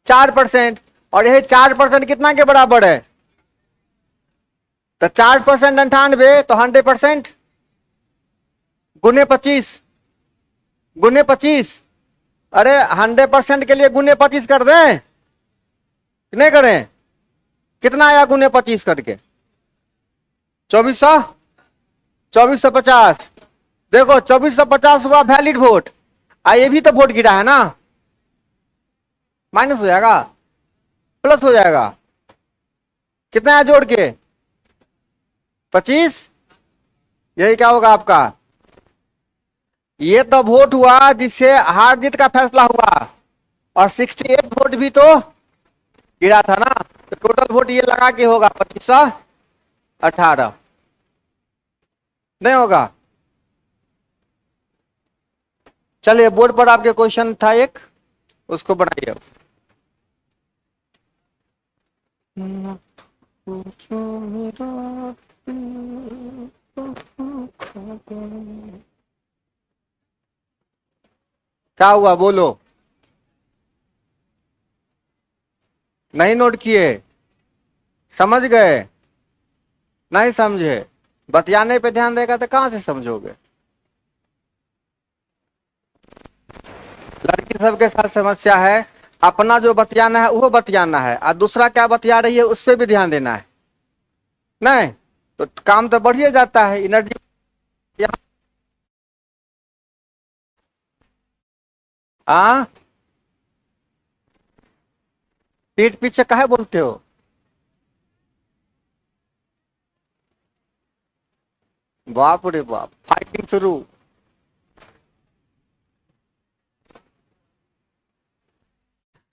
4%। और यही 4% कितना के बराबर है? तो 4% 98, तो 100% गुने 25। गुने 25। अरे 100% के लिए गुने 25 कर दें कि नहीं करें? कितना आया गुने 25 करके? 2400। 2450। देखो 2450 हुआ वैलिड वोट। ये भी तो वोट गिरा है ना, माइनस हो जाएगा, प्लस हो जाएगा। कितना है जोड़ के? 25। यही क्या होगा आपका? ये तो वोट हुआ जिससे हार जीत का फैसला हुआ, और 68 वोट भी तो गिरा था ना। तो टोटल वोट ये लगा के होगा 2518। नहीं होगा? चलिए बोर्ड पर आपके क्वेश्चन था एक, उसको बनाइए। क्या हुआ बोलो? नहीं नोट किए? समझ गए? नहीं समझे? बतियाने पे ध्यान देगा तो कहां से समझोगे? लड़की सबके साथ समस्या है, अपना जो बतियाना है वो बतियाना है, और दूसरा क्या बतिया रही है उस पर भी ध्यान देना है। नहीं तो काम तो बढ़िए जाता है, एनर्जी। हाँ, पीठ पीछे काहे बोलते हो? बाप रे बाप, फाइटिंग शुरू।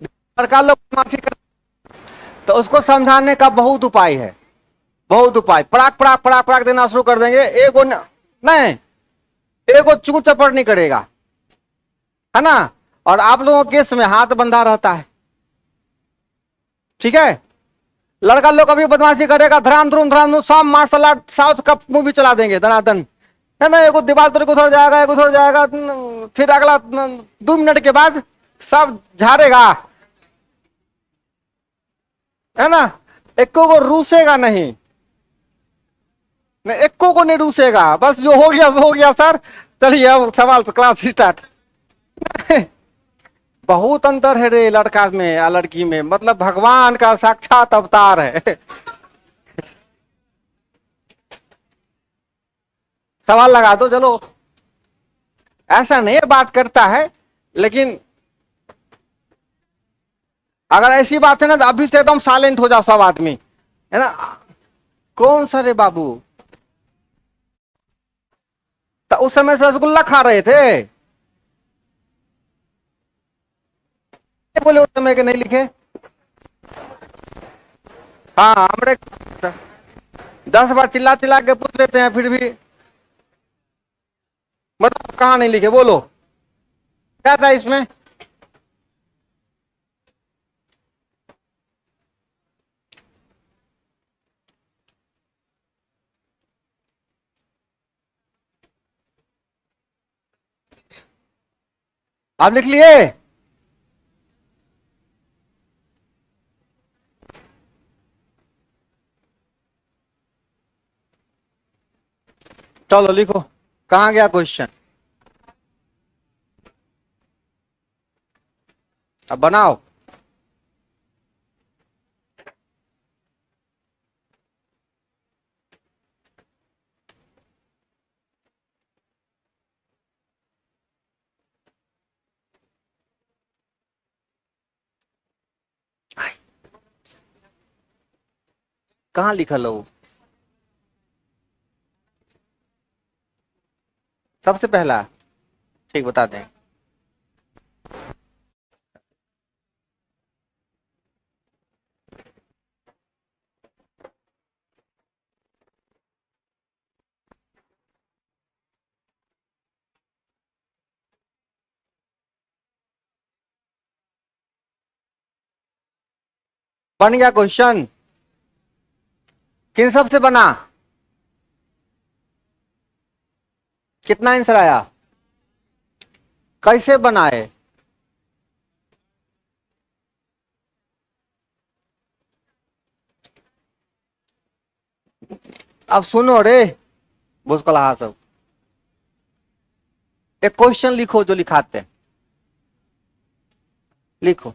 लड़का लोग बदमाशी कर, तो उसको समझाने का बहुत उपाय है, बहुत उपाय। पड़ाक पड़ाक पड़ाक पड़ाक देना शुरू कर देंगे, एगो नहीं, एगो चू चपड़ नहीं करेगा, है ना। और आप लोगों के केस में हाथ बंधा रहता है, ठीक है। लड़का लोग अभी बदमाशी करेगा, धराम धराम सब मार्शल आर्ट साउथ का मूवी चला देंगे धनाधन, है ना। एगो दीवार तो उधर जाएगा, एक उधर जाएगा, फिर अगला 2 मिनट के बाद सब झाड़ेगा, है ना। एको को रूसेगा नहीं, नहीं एको को नहीं रूसेगा, बस जो हो गया वो हो गया सर। चलिए अब सवाल तो क्लास स्टार्ट। बहुत अंतर है रे लड़का में या लड़की में, मतलब भगवान का साक्षात अवतार है। सवाल लगा दो चलो। ऐसा नहीं बात करता है, लेकिन अगर ऐसी बात है ना तो अभी से एकदम साइलेंट हो जाओ सब आदमी, है ना। कौन सा रे बाबू? तो उस समय से रसगुल्ला खा रहे थे? बोले उस समय के नहीं लिखे? हाँ हमरे 10 बार चिल्ला चिल्ला के पूछ लेते हैं फिर भी, मतलब कहाँ नहीं लिखे बोलो? क्या था इसमें? आप लिख लिए? चलो लिखो, कहाँ गया क्वेश्चन? अब बनाओ। कहाँ लिखल हो? सबसे पहला? ठीक बता दें। बन गया क्वेश्चन? किन सब से बना? कितना आंसर आया? कैसे बनाए? अब सुनो रे भूसकला सब, एक क्वेश्चन लिखो जो लिखाते हैं, लिखो।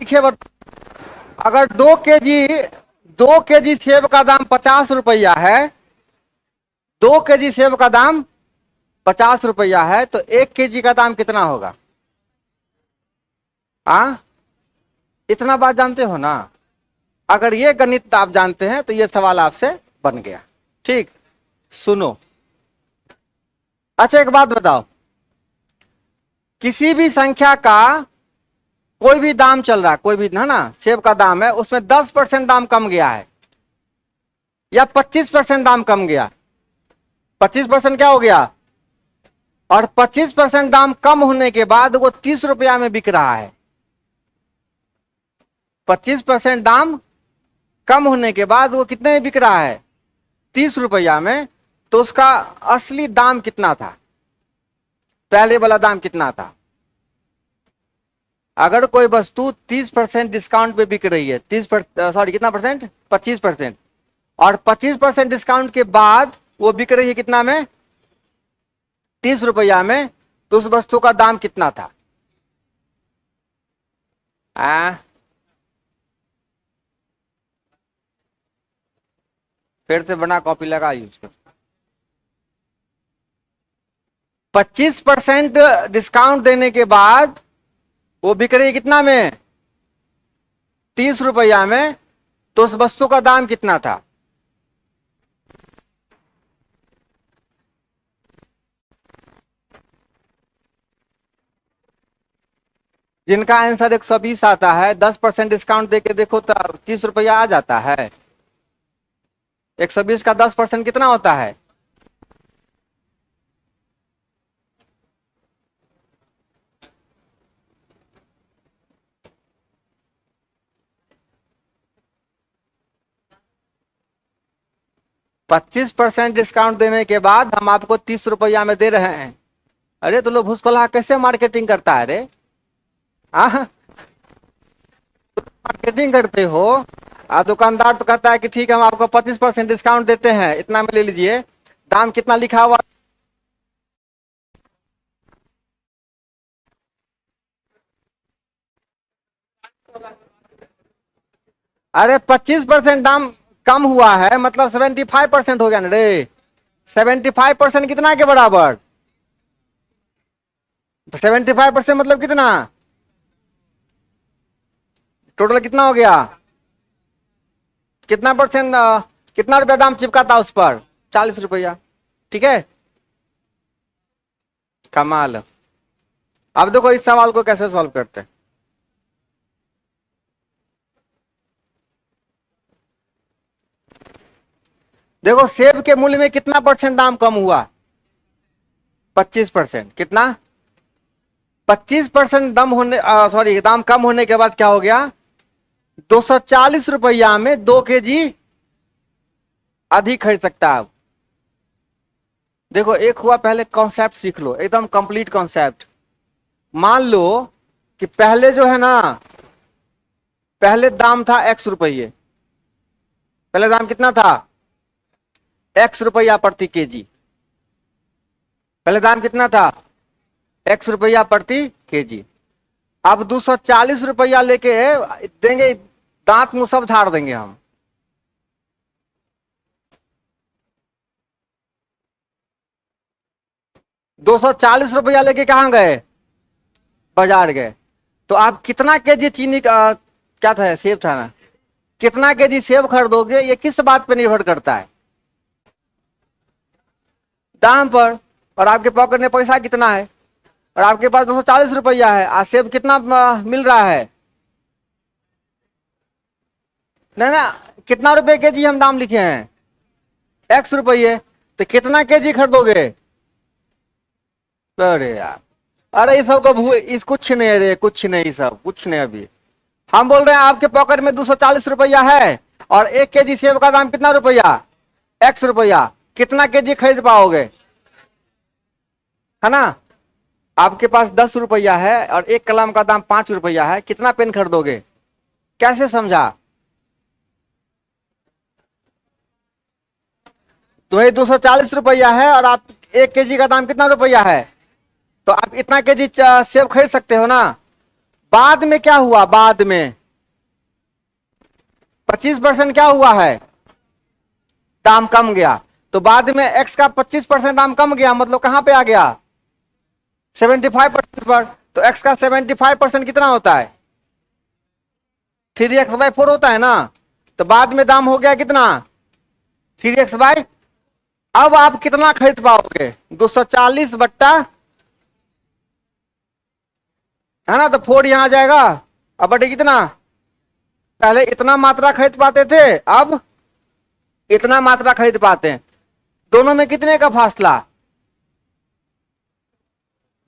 देखिए अगर 2 केजी सेब का दाम 50 रुपया है, 2 केजी सेब का दाम 50 रुपया है, तो 1 केजी का दाम कितना होगा? इतना बात जानते हो ना? अगर ये गणित आप जानते हैं तो ये सवाल आपसे बन गया। ठीक, सुनो। अच्छा एक बात बताओ, किसी भी संख्या का कोई भी दाम चल रहा है, कोई भी है ना, सेब का दाम है, उसमें 10% दाम कम गया है या 25% दाम कम गया, 25% क्या हो गया, और 25% दाम कम होने के बाद वो 30 रुपया में बिक रहा है। 25% दाम कम होने के बाद वो कितने में बिक रहा है? 30 रुपया में। तो उसका असली दाम कितना था? पहले वाला दाम कितना था? अगर कोई वस्तु 30% डिस्काउंट पे बिक रही है, 30% कितना परसेंट, 25%, और 25% डिस्काउंट के बाद वो बिक रही है कितना में, 30 रुपया में, तो उस वस्तु का दाम कितना था? फिर से बना कॉपी लगा यूज कर। 25% डिस्काउंट देने के बाद वो बिक रही है कितना में, 30 रुपया में, तो उस वस्तु का दाम कितना था? जिनका आंसर 120 आता है, 10% डिस्काउंट देके देखो तो 30 रुपया आ जाता है। 120 का 10% कितना होता है? पच्चीस परसेंट डिस्काउंट देने के बाद हम आपको 30 रुपया में दे रहे हैं। अरे तो लो भूसकोला कैसे मार्केटिंग करता है रे? मार्केटिंग करते हो। दुकानदार तो कहता है कि ठीक है हम आपको 25% डिस्काउंट देते हैं, इतना में ले लीजिए। दाम कितना लिखा हुआ? अरे 25% दाम कम हुआ है, मतलब 75% हो गया ना रे। 75% कितना के बराबर? 75% मतलब कितना? टोटल कितना हो गया? कितना परसेंट, कितना रुपया दाम चिपका था उस पर? 40 रुपया। ठीक है, कमाल। अब देखो इस सवाल को कैसे सॉल्व करते हैं। देखो सेब के मूल्य में कितना परसेंट दाम कम हुआ? 25%। कितना? 25% दाम होने, सॉरी, दाम कम होने के बाद क्या हो गया? 240 रुपया में 2 केजी अधिक खरीद सकता है। देखो एक हुआ, पहले कॉन्सेप्ट सीख लो, एकदम कंप्लीट कॉन्सेप्ट। मान लो कि पहले जो है ना, पहले दाम था X रुपये। पहले दाम कितना था? X रुपया प्रति केजी। पहले दाम कितना था? X रुपया प्रति केजी। अब 240 रुपया लेके देंगे, दांत मुंह सब झाड़ देंगे हम। ₹240 लेके कहां गए? बाजार गए। तो आप कितना केजी चीनी का, क्या था, सेब था ना, कितना केजी सेब खरीदोगे ये किस बात पे निर्भर करता है? दाम पर। और आपके पॉकेट में पैसा कितना है? और आपके पास 240 रुपया है, आज सेब कितना मिल रहा है? नहीं ना, कितना रुपए केजी हम दाम लिखे हैं? ₹X। तो कितना केजी खरीदोगे? अरे यार, अरे इस सब को इस कुछ नहीं, अरे कुछ नहीं, सब कुछ नहीं। अभी हम बोल रहे हैं आपके पॉकेट में 240 रुपया है, और 1 केजी सेब का दाम कितना रुपया? ₹X। कितना केजी खरीद पाओगे? है ना? आपके पास 10 रुपया है और एक कलम का दाम ₹5 है, कितना पेन खरीदोगे? कैसे समझा? तो वही 240 रुपया है, और आप 1 केजी का दाम कितना रुपया है? तो आप इतना केजी सेब खरीद सकते हो ना। बाद में क्या हुआ? बाद में 25% क्या हुआ है? दाम कम गया। तो बाद में एक्स का 25% दाम कम गया, मतलब कहां पे आ गया? 75% पर। तो एक्स का 75% कितना होता है? 3x/4 होता है ना। तो बाद में दाम हो गया कितना? 3x/। अब आप कितना खरीद पाओगे? 240 बट्टा, है ना, तो 4 यहां आ जाएगा। अब बटे कितना? पहले इतना मात्रा खरीद पाते थे, अब इतना मात्रा खरीद पाते हैं। दोनों में कितने का फासला?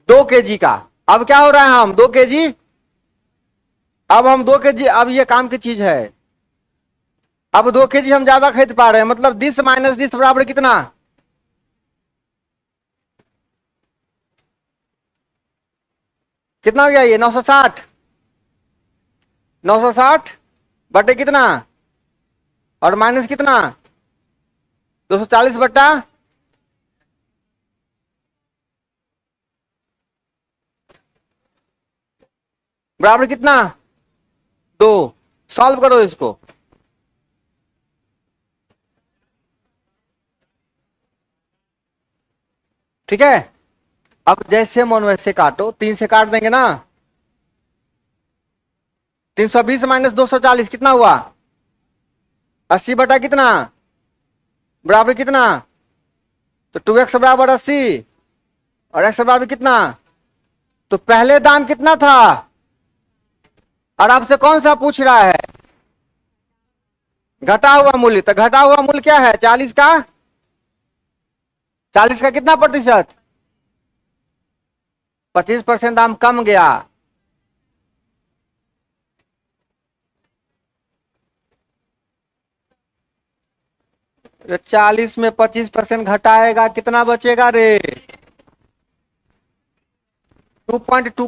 2 केजी का। अब क्या हो रहा है? हम 2 केजी, अब हम 2 केजी, अब ये काम की चीज है। अब 2 केजी हम ज्यादा खरीद पा रहे हैं, मतलब 10 - 10 बराबर कितना? कितना हो गया ये? 960। 960 बटे कितना? और माइनस कितना? 240 बट्टा, बराबर कितना? 2। सॉल्व करो इसको। ठीक है, अब जैसे मन वैसे काटो, 3 से काट देंगे ना। 320 - 240 कितना हुआ? 80 बटा कितना? बराबर कितना? तो 2x बराबर 80, और x बराबर कितना? तो पहले दाम कितना था? और आपसे कौन सा पूछ रहा है? घटा हुआ मूल्य। तो घटा हुआ मूल्य क्या है? 40 का। 40 का कितना प्रतिशत? 25% दाम कम गया। तो 40 में 25% घटाएगा, कितना बचेगा रे? 2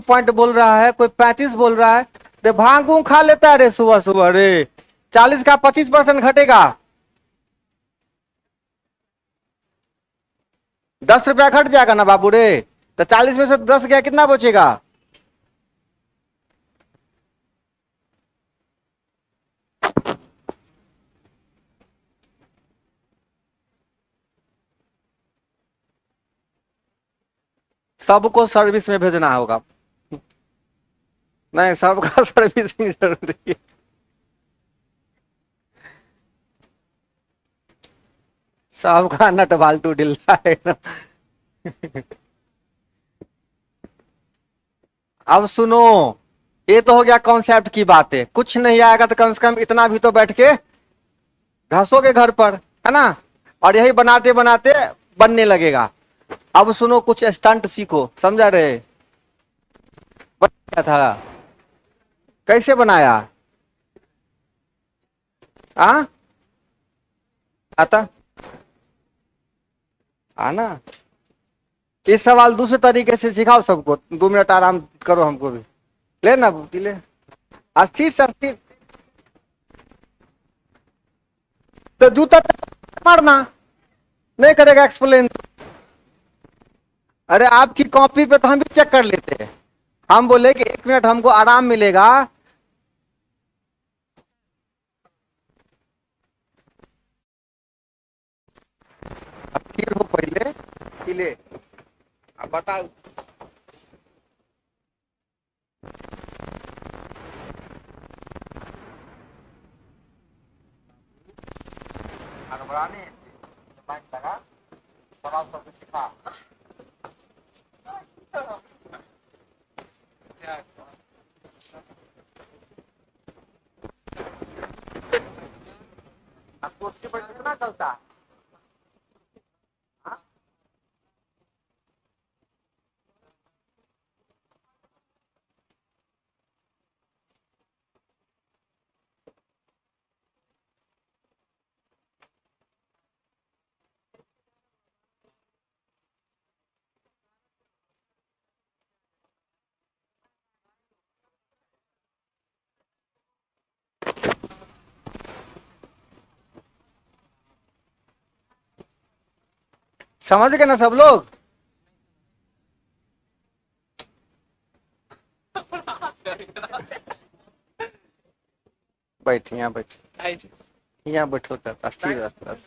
पॉइंट बोल रहा है, कोई 35 बोल रहा है। रे भांगू खा लेता है रे सुबह सुबह रे। 40 का 25% घटेगा, 10 रुपया घट जाएगा ना बाबू रे। तो 40 में से 10 गया, कितना बचेगा? सबको सर्विस में भेजना होगा। नहीं, सबका सर्विसिंग जरूरी है। सबका नट बाल्टू ढीला है ना। अब सुनो, ये तो हो गया कॉन्सेप्ट की बातें। कुछ नहीं आएगा तो कम से कम इतना भी तो बैठ के घसोगे घर पर, है ना। और यही बनाते बनाते बनने लगेगा। अब सुनो, कुछ स्टंट सीखो, समझा रहे? क्या था? कैसे बनाया? आ आता आना। इस सवाल दूसरे तरीके से सिखाओ सबको। 2 मिनट आराम करो, हमको भी ले ना बुद्धि ले। अस्थिर से अस्थिर। तो जूता मारना नहीं करेगा एक्सप्लेन। अरे आपकी कॉपी पे तो हम भी चेक कर लेते हैं। हम बोले कि 1 मिनट हमको आराम मिलेगा। स्थिर हो पहले हिले। अब बताओ। हड़बड़ाने दिमाग लगा, सवाल सब सिखा। अब कुर्सी पर कितना चलता है? हाँ? समझ गए ना सब लोग? बैठ यहाँ बैठ, यहाँ बैठो तब स्थिर रह।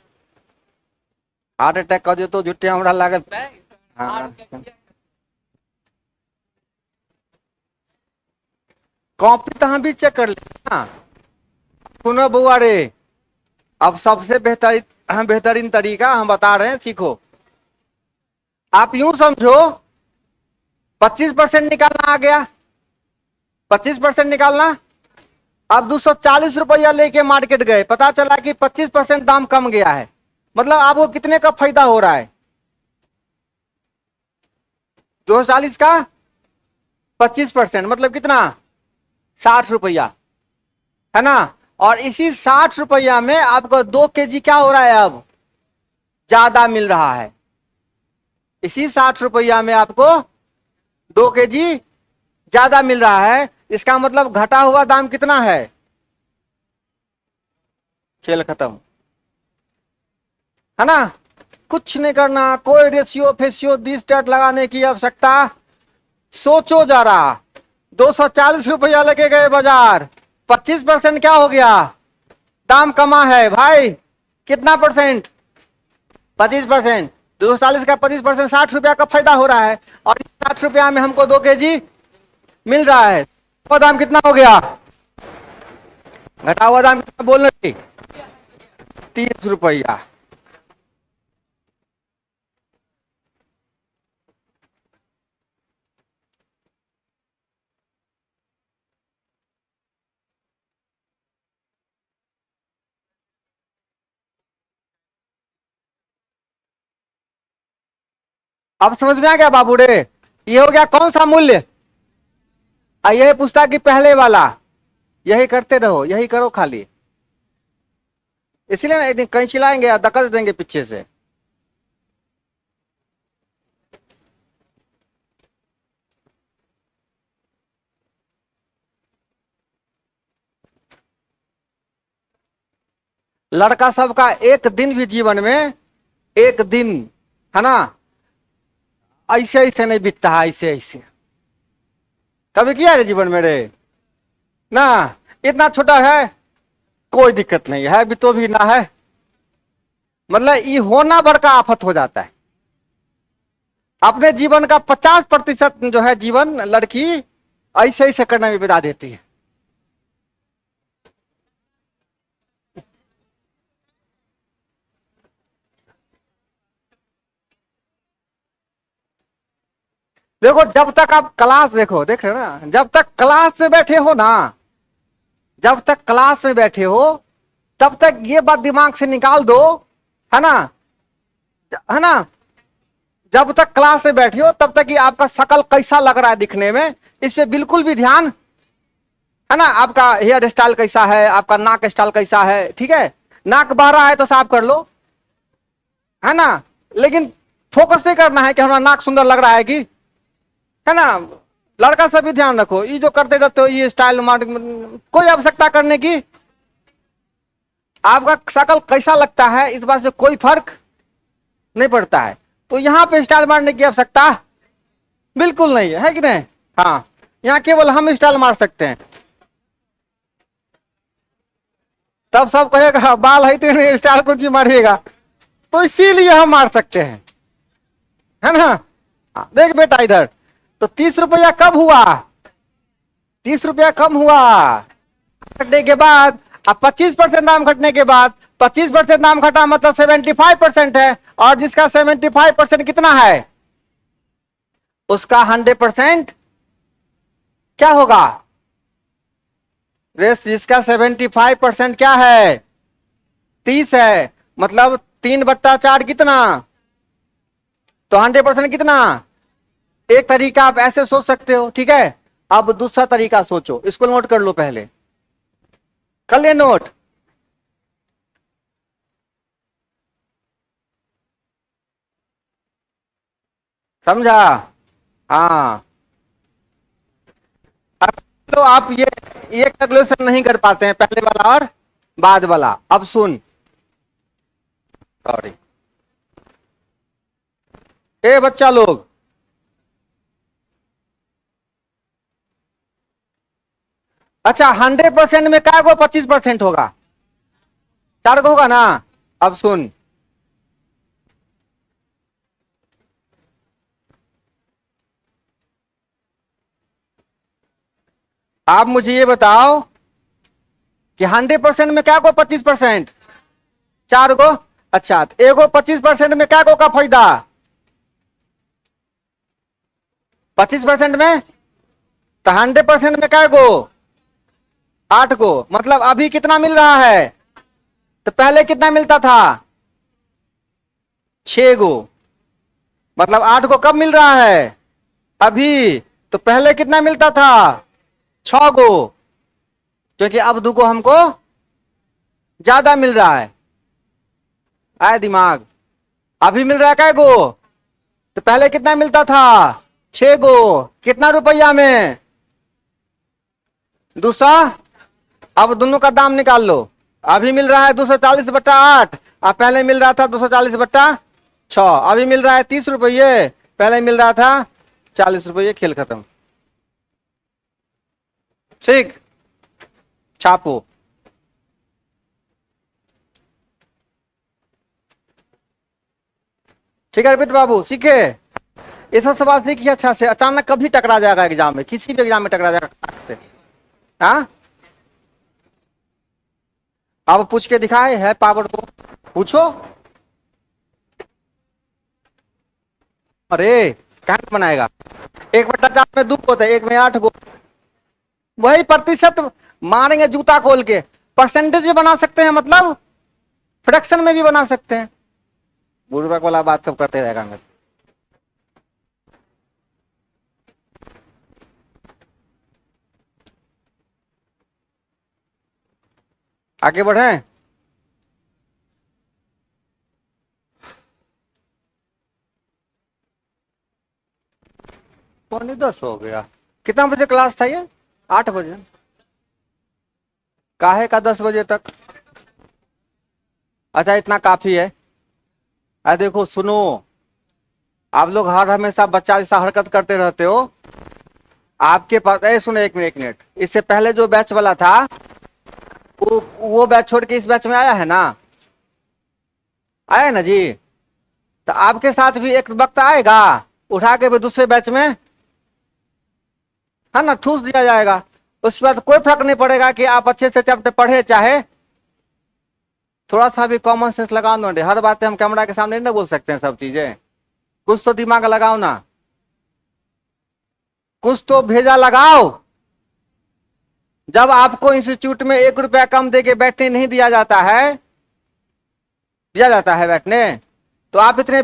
हार्ट अटैक कर दियो तो झुट्टे हमरा लागत। हाँ, कॉपी तो हम भी चेक कर लेना। सुनो बुआ रे, अब सबसे बेहतरीन तरीका हम बता रहे हैं, सीखो। आप यूं समझो 25% निकालना आ गया, 25% निकालना। अब 240 रुपया लेके मार्केट गए, पता चला कि 25% दाम कम गया है, मतलब आपको कितने का फायदा हो रहा है? 240 का 25% मतलब कितना? 60 रुपया, है ना। और इसी 60 रुपया में आपको 2 kg क्या हो रहा है, अब ज्यादा मिल रहा है। इसी 60 रुपया में आपको 2 kg ज्यादा मिल रहा है। इसका मतलब घटा हुआ दाम कितना है? खेल खत्म, है ना। कुछ नहीं करना, कोई रेशियो फेशियो दिस डेट लगाने की आवश्यकता सोचो जरा। 240 रुपया लेके गए बाजार, 25% क्या हो गया? दाम कमा है भाई। कितना परसेंट? 25%। 240 का 25%, 60 रुपया का फायदा हो रहा है। और 60 रुपया में हमको 2 kg मिल रहा है। तो दाम कितना हो गया? घटा हुआ दाम कितना बोल रही? 30 रुपया। अब समझ में आ गया बाबू रे? ये हो गया कौन सा मूल्य? यही पुस्तक की पहले वाला। यही करते रहो, यही करो खाली। इसलिए ना एक दिन कहीं चिल्लाएंगे या दकल देंगे पीछे से। लड़का सबका एक दिन भी जीवन में, एक दिन, है ना, ऐसे ऐसे नहीं बीतता है, ऐसे ऐसे। कभी किया रे जीवन में रे? ना। इतना छोटा है, कोई दिक्कत नहीं है, भी तो भी ना है। मतलब ये होना बड़का आफत हो जाता है। अपने जीवन का 50% जो है जीवन लड़की ऐसे ऐसे करने में बिता देती है। देखो जब तक आप क्लास, देखो देख रहे हो ना, जब तक क्लास में बैठे हो ना, जब तक क्लास में बैठे हो तब तक ये बात दिमाग से निकाल दो, है ना, है ना। जब तक क्लास में बैठे हो तब तक कि आपका शकल कैसा लग रहा है दिखने में, इस पे बिल्कुल भी ध्यान, है ना। आपका हेयर स्टाइल कैसा है, आपका नाक स्टाइल कैसा है, ठीक है। नाक बह रहा है तो साफ कर लो, है ना। लेकिन फोकस नहीं करना है कि हमारा नाक सुंदर लग रहा है कि, है ना। लड़का सब भी ध्यान रखो, ये जो करते रहते हो ये स्टाइल कोई आवश्यकता करने की। आपका शकल कैसा लगता है इस बात से कोई फर्क नहीं पड़ता है। तो यहां पे स्टाइल मारने की आवश्यकता बिल्कुल नहीं है कि नहीं? हाँ। यहाँ केवल हम स्टाइल मार सकते हैं। तब सब कहेगा बाल है तो नहीं स्टाइल कुछ ही मारिएगा, तो इसीलिए हम मार सकते हैं, है ना। देख बेटा इधर, तो 30 रुपया कब हुआ, 30 रुपया कम हुआ घटने के बाद। अब 25% दाम घटने के बाद 25% दाम घटा मतलब 75% है, और जिसका 75% कितना है उसका 100% क्या होगा रेस, जिसका 75% क्या है 30 है, मतलब 3/4 कितना, तो 100% कितना। एक तरीका आप ऐसे सोच सकते हो, ठीक है। अब दूसरा तरीका सोचो, इसको नोट कर लो, पहले कर ले नोट। समझा, हाँ। अब तो आप ये कैलकुलेशन नहीं कर पाते हैं, पहले वाला और बाद वाला। अब सुन, सॉरी, ए बच्चा लोग, अच्छा 100% में क्या को 25% होगा, 4 को होगा ना। अब सुन, आप मुझे ये बताओ कि 100% में क्या को 25%, 4 को। अच्छा, तो एगो 25% में क्या को का फायदा, 25% में, तो 100% में क्या को 8 को, मतलब अभी कितना मिल रहा है, तो पहले कितना मिलता था 6 गो, मतलब 8 को कब मिल रहा है अभी, तो पहले कितना मिलता था 6 गो, क्योंकि अब 2 को हमको ज्यादा मिल रहा है। आए दिमाग, अभी मिल रहा है क्या गो, तो पहले कितना मिलता था 6 गो, कितना रुपया में 200। अब दोनों का दाम निकाल लो, अभी मिल रहा है 240/8, और पहले मिल रहा था 240/6। अभी मिल रहा है 30 रुपये, पहले मिल रहा था 40 रुपये, खेल खत्म। ठीक, छापो। ठीक है अर्पित बाबू, सीखे ये सब सवाल सीखिए अच्छा से, अचानक कभी टकरा जाएगा एग्जाम में, किसी भी एग्जाम में टकरा जाएगा से। हाँ, अब पूछ के दिखाए है पावर को, पूछो। अरे कहां बनाएगा, 1/4 में 2 होता है, 1 में 8 गो, वही प्रतिशत मारेंगे जूता खोल के। परसेंटेज भी बना सकते हैं, मतलब फ्रैक्शन में भी बना सकते हैं। बुढ़बक वाला बात सब करते रहेगा मैं। आगे बढ़े, पौने 10 हो गया। कितना बजे क्लास था ये, 8 बजे, काहे का 10 बजे तक। अच्छा इतना काफी है। अरे देखो सुनो, आप लोग हर हमेशा बच्चा जैसा हरकत करते रहते हो। आपके पास, सुनो 1 मिनट 1 मिनट, इससे पहले जो बैच वाला था वो बैच छोड़ के इस बैच में आया है ना, आया ना जी। तो आपके साथ भी एक वक्त आएगा, उठा के भी दूसरे बैच में, है ना, ठूस दिया जाएगा। उसके बाद कोई फर्क नहीं पड़ेगा कि आप अच्छे से चैप्टर पढ़े, चाहे थोड़ा सा भी कॉमन सेंस लगाओ ना। हर बातें हम कैमरा के सामने नहीं बोल सकते हैं सब चीजें, कुछ तो दिमाग लगाओ ना, कुछ तो भेजा लगाओ। जब आपको इंस्टीट्यूट में 1 रुपया कम दे के बैठने नहीं दिया जाता है, दिया जाता है बैठने, तो आप इतने